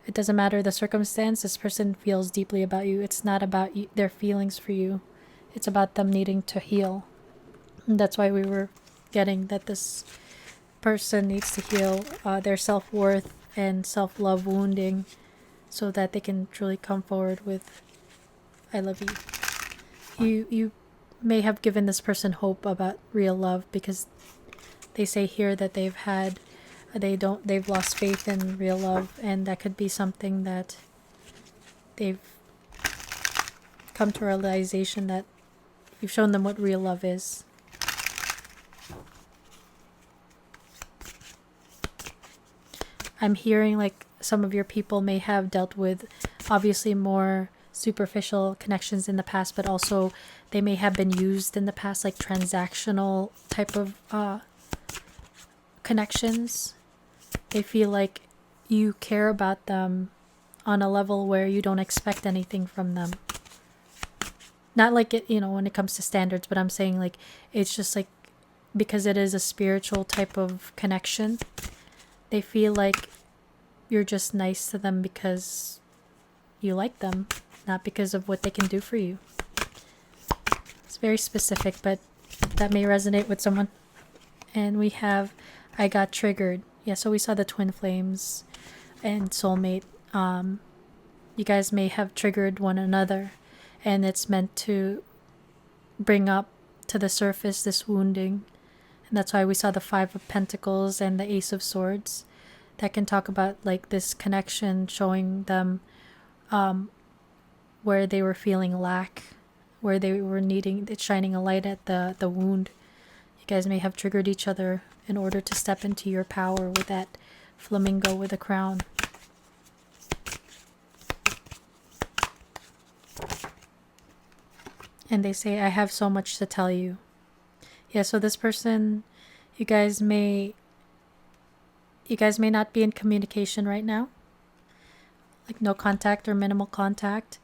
It doesn't matter the circumstance, this person feels deeply about you. It's not about their feelings for you. It's about them needing to heal. And that's why we were getting that this person needs to heal their self-worth and self-love wounding. so that they can truly come forward with I love you. You may have given this person hope about real love, because they say here that they've lost faith in real love, and that could be something that they've come to a realization that you've shown them what real love is. I'm hearing like some of your people may have dealt with obviously more superficial connections in the past, but also they may have been used in the past, like transactional type of connections. They feel like you care about them on a level where you don't expect anything from them. Not like it, when it comes to standards, but I'm saying like it's just like because it is a spiritual type of connection, they feel like you're just nice to them because you like them, not because of what they can do for you. It's very specific, but that may resonate with someone. And we have I got triggered. Yeah, so we saw the twin flames and soulmate. You guys may have triggered one another, and it's meant to bring up to the surface this wounding. And that's why we saw the Five of Pentacles and the Ace of Swords. That can talk about like this connection, showing them where they were feeling lack, where they were needing it, shining a light at the wound. You guys may have triggered each other in order to step into your power with that flamingo with a crown. And they say, I have so much to tell you. Yeah, so this person, you guys may not be in communication right now, like no contact or minimal contact,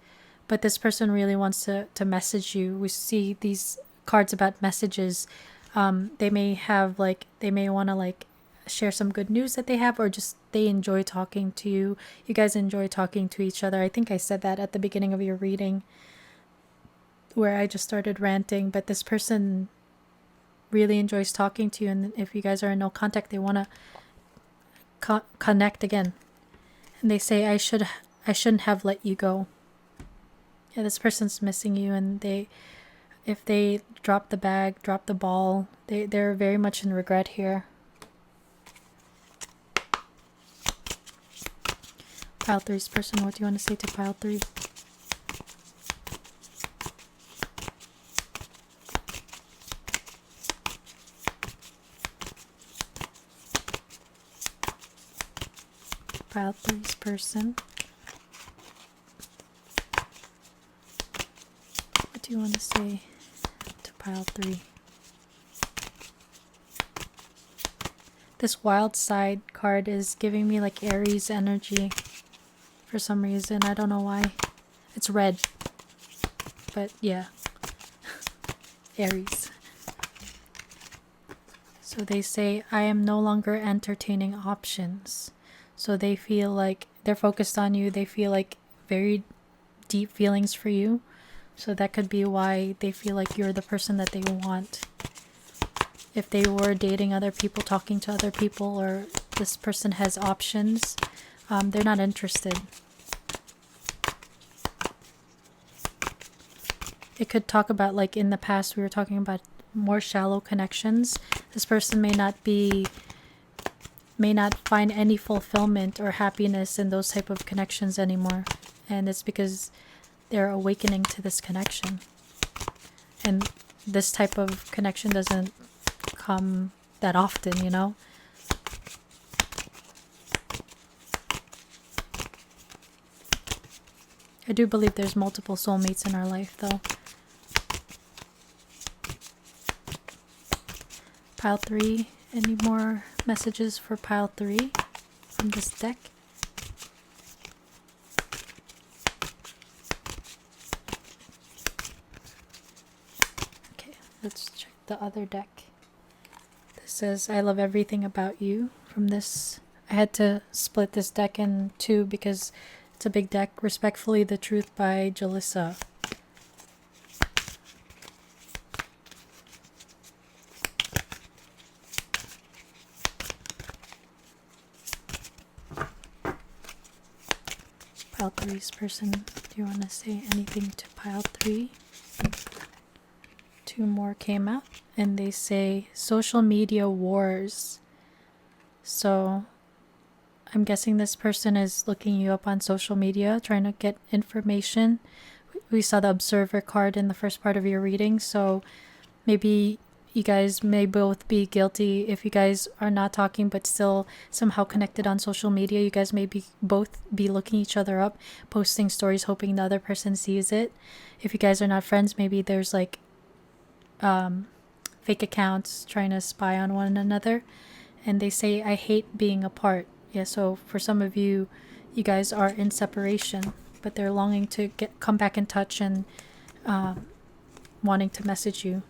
but this person really wants to message you. We see these cards about messages. They may want to like share some good news that they have, or just they enjoy talking to you. You guys enjoy talking to each other. I think I said that at the beginning of your reading, where I just started ranting, but this person really enjoys talking to you, and if you guys are in no contact, they want to connect again. And they say, I shouldn't have let you go. Yeah, this person's missing you, and if they drop the bag, drop the ball, they're very much in regret here. Pile 3's person, what do you want to say to pile 3? Pile 3's person. What do you want to say to pile 3? This wild side card is giving me like Aries energy for some reason. I don't know why. It's red. But yeah. Aries. So they say, I am no longer entertaining options. So they feel like they're focused on you. They feel like very deep feelings for you. So that could be why they feel like you're the person that they want. If they were dating other people, talking to other people, or this person has options, they're not interested. It could talk about, like in the past, we were talking about more shallow connections. This person may not find any fulfillment or happiness in those type of connections anymore. And it's because they're awakening to this connection. And this type of connection doesn't come that often, you know? I do believe there's multiple soulmates in our life, though. Pile 3, any more messages for pile 3 from this deck? Okay, let's check the other deck. This says, I love everything about you. From this, I had to split this deck in two because it's a big deck. Respectfully, the Truth by Jalissa. Pile three's person, do you want to say anything to pile three? Two more came out and they say social media wars. So I'm guessing this person is looking you up on social media, trying to get information. We saw the observer card in the first part of your reading, so maybe you guys may both be guilty. If you guys are not talking but still somehow connected on social media, you guys may be both be looking each other up, posting stories, hoping the other person sees it. If you guys are not friends, maybe there's like fake accounts trying to spy on one another. And they say, I hate being apart. Yeah, so for some of you, you guys are in separation, but they're longing to come back in touch and wanting to message you.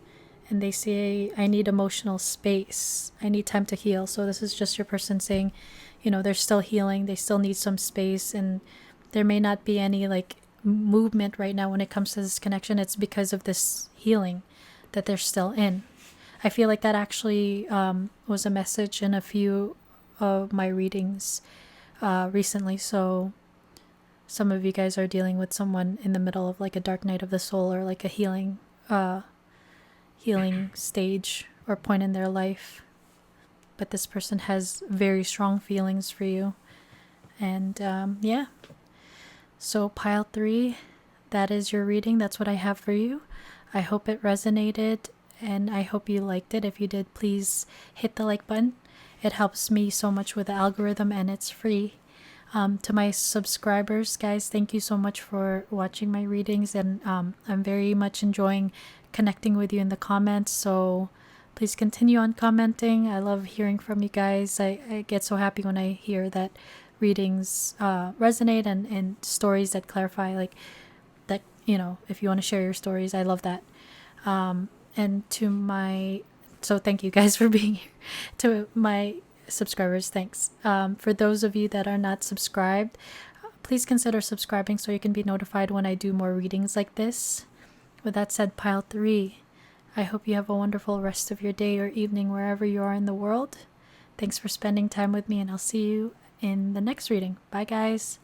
And they say, I need emotional space. I need time to heal. So this is just your person saying, you know, they're still healing. They still need some space. And there may not be any like movement right now when it comes to this connection. It's because of this healing that they're still in. I feel like that actually was a message in a few of my readings recently. So some of you guys are dealing with someone in the middle of like a dark night of the soul or like a healing stage or point in their life, but this person has very strong feelings for you. And yeah, so pile three, that is your reading. That's what I have for you. I hope it resonated and I hope you liked it. If you did, please hit the like button. It helps me so much with the algorithm and it's free. To my subscribers, guys, thank you so much for watching my readings, and I'm very much enjoying connecting with you in the comments, so please continue on commenting. I love hearing from you guys. I get so happy when I hear that readings resonate and stories that clarify, like that, you know, if you want to share your stories, I love that. And to my, so thank you guys for being here. To my subscribers, thanks. For those of you that are not subscribed, please consider subscribing so you can be notified when I do more readings like this. With that said, pile three, I hope you have a wonderful rest of your day or evening wherever you are in the world. Thanks for spending time with me, and I'll see you in the next reading. Bye, guys.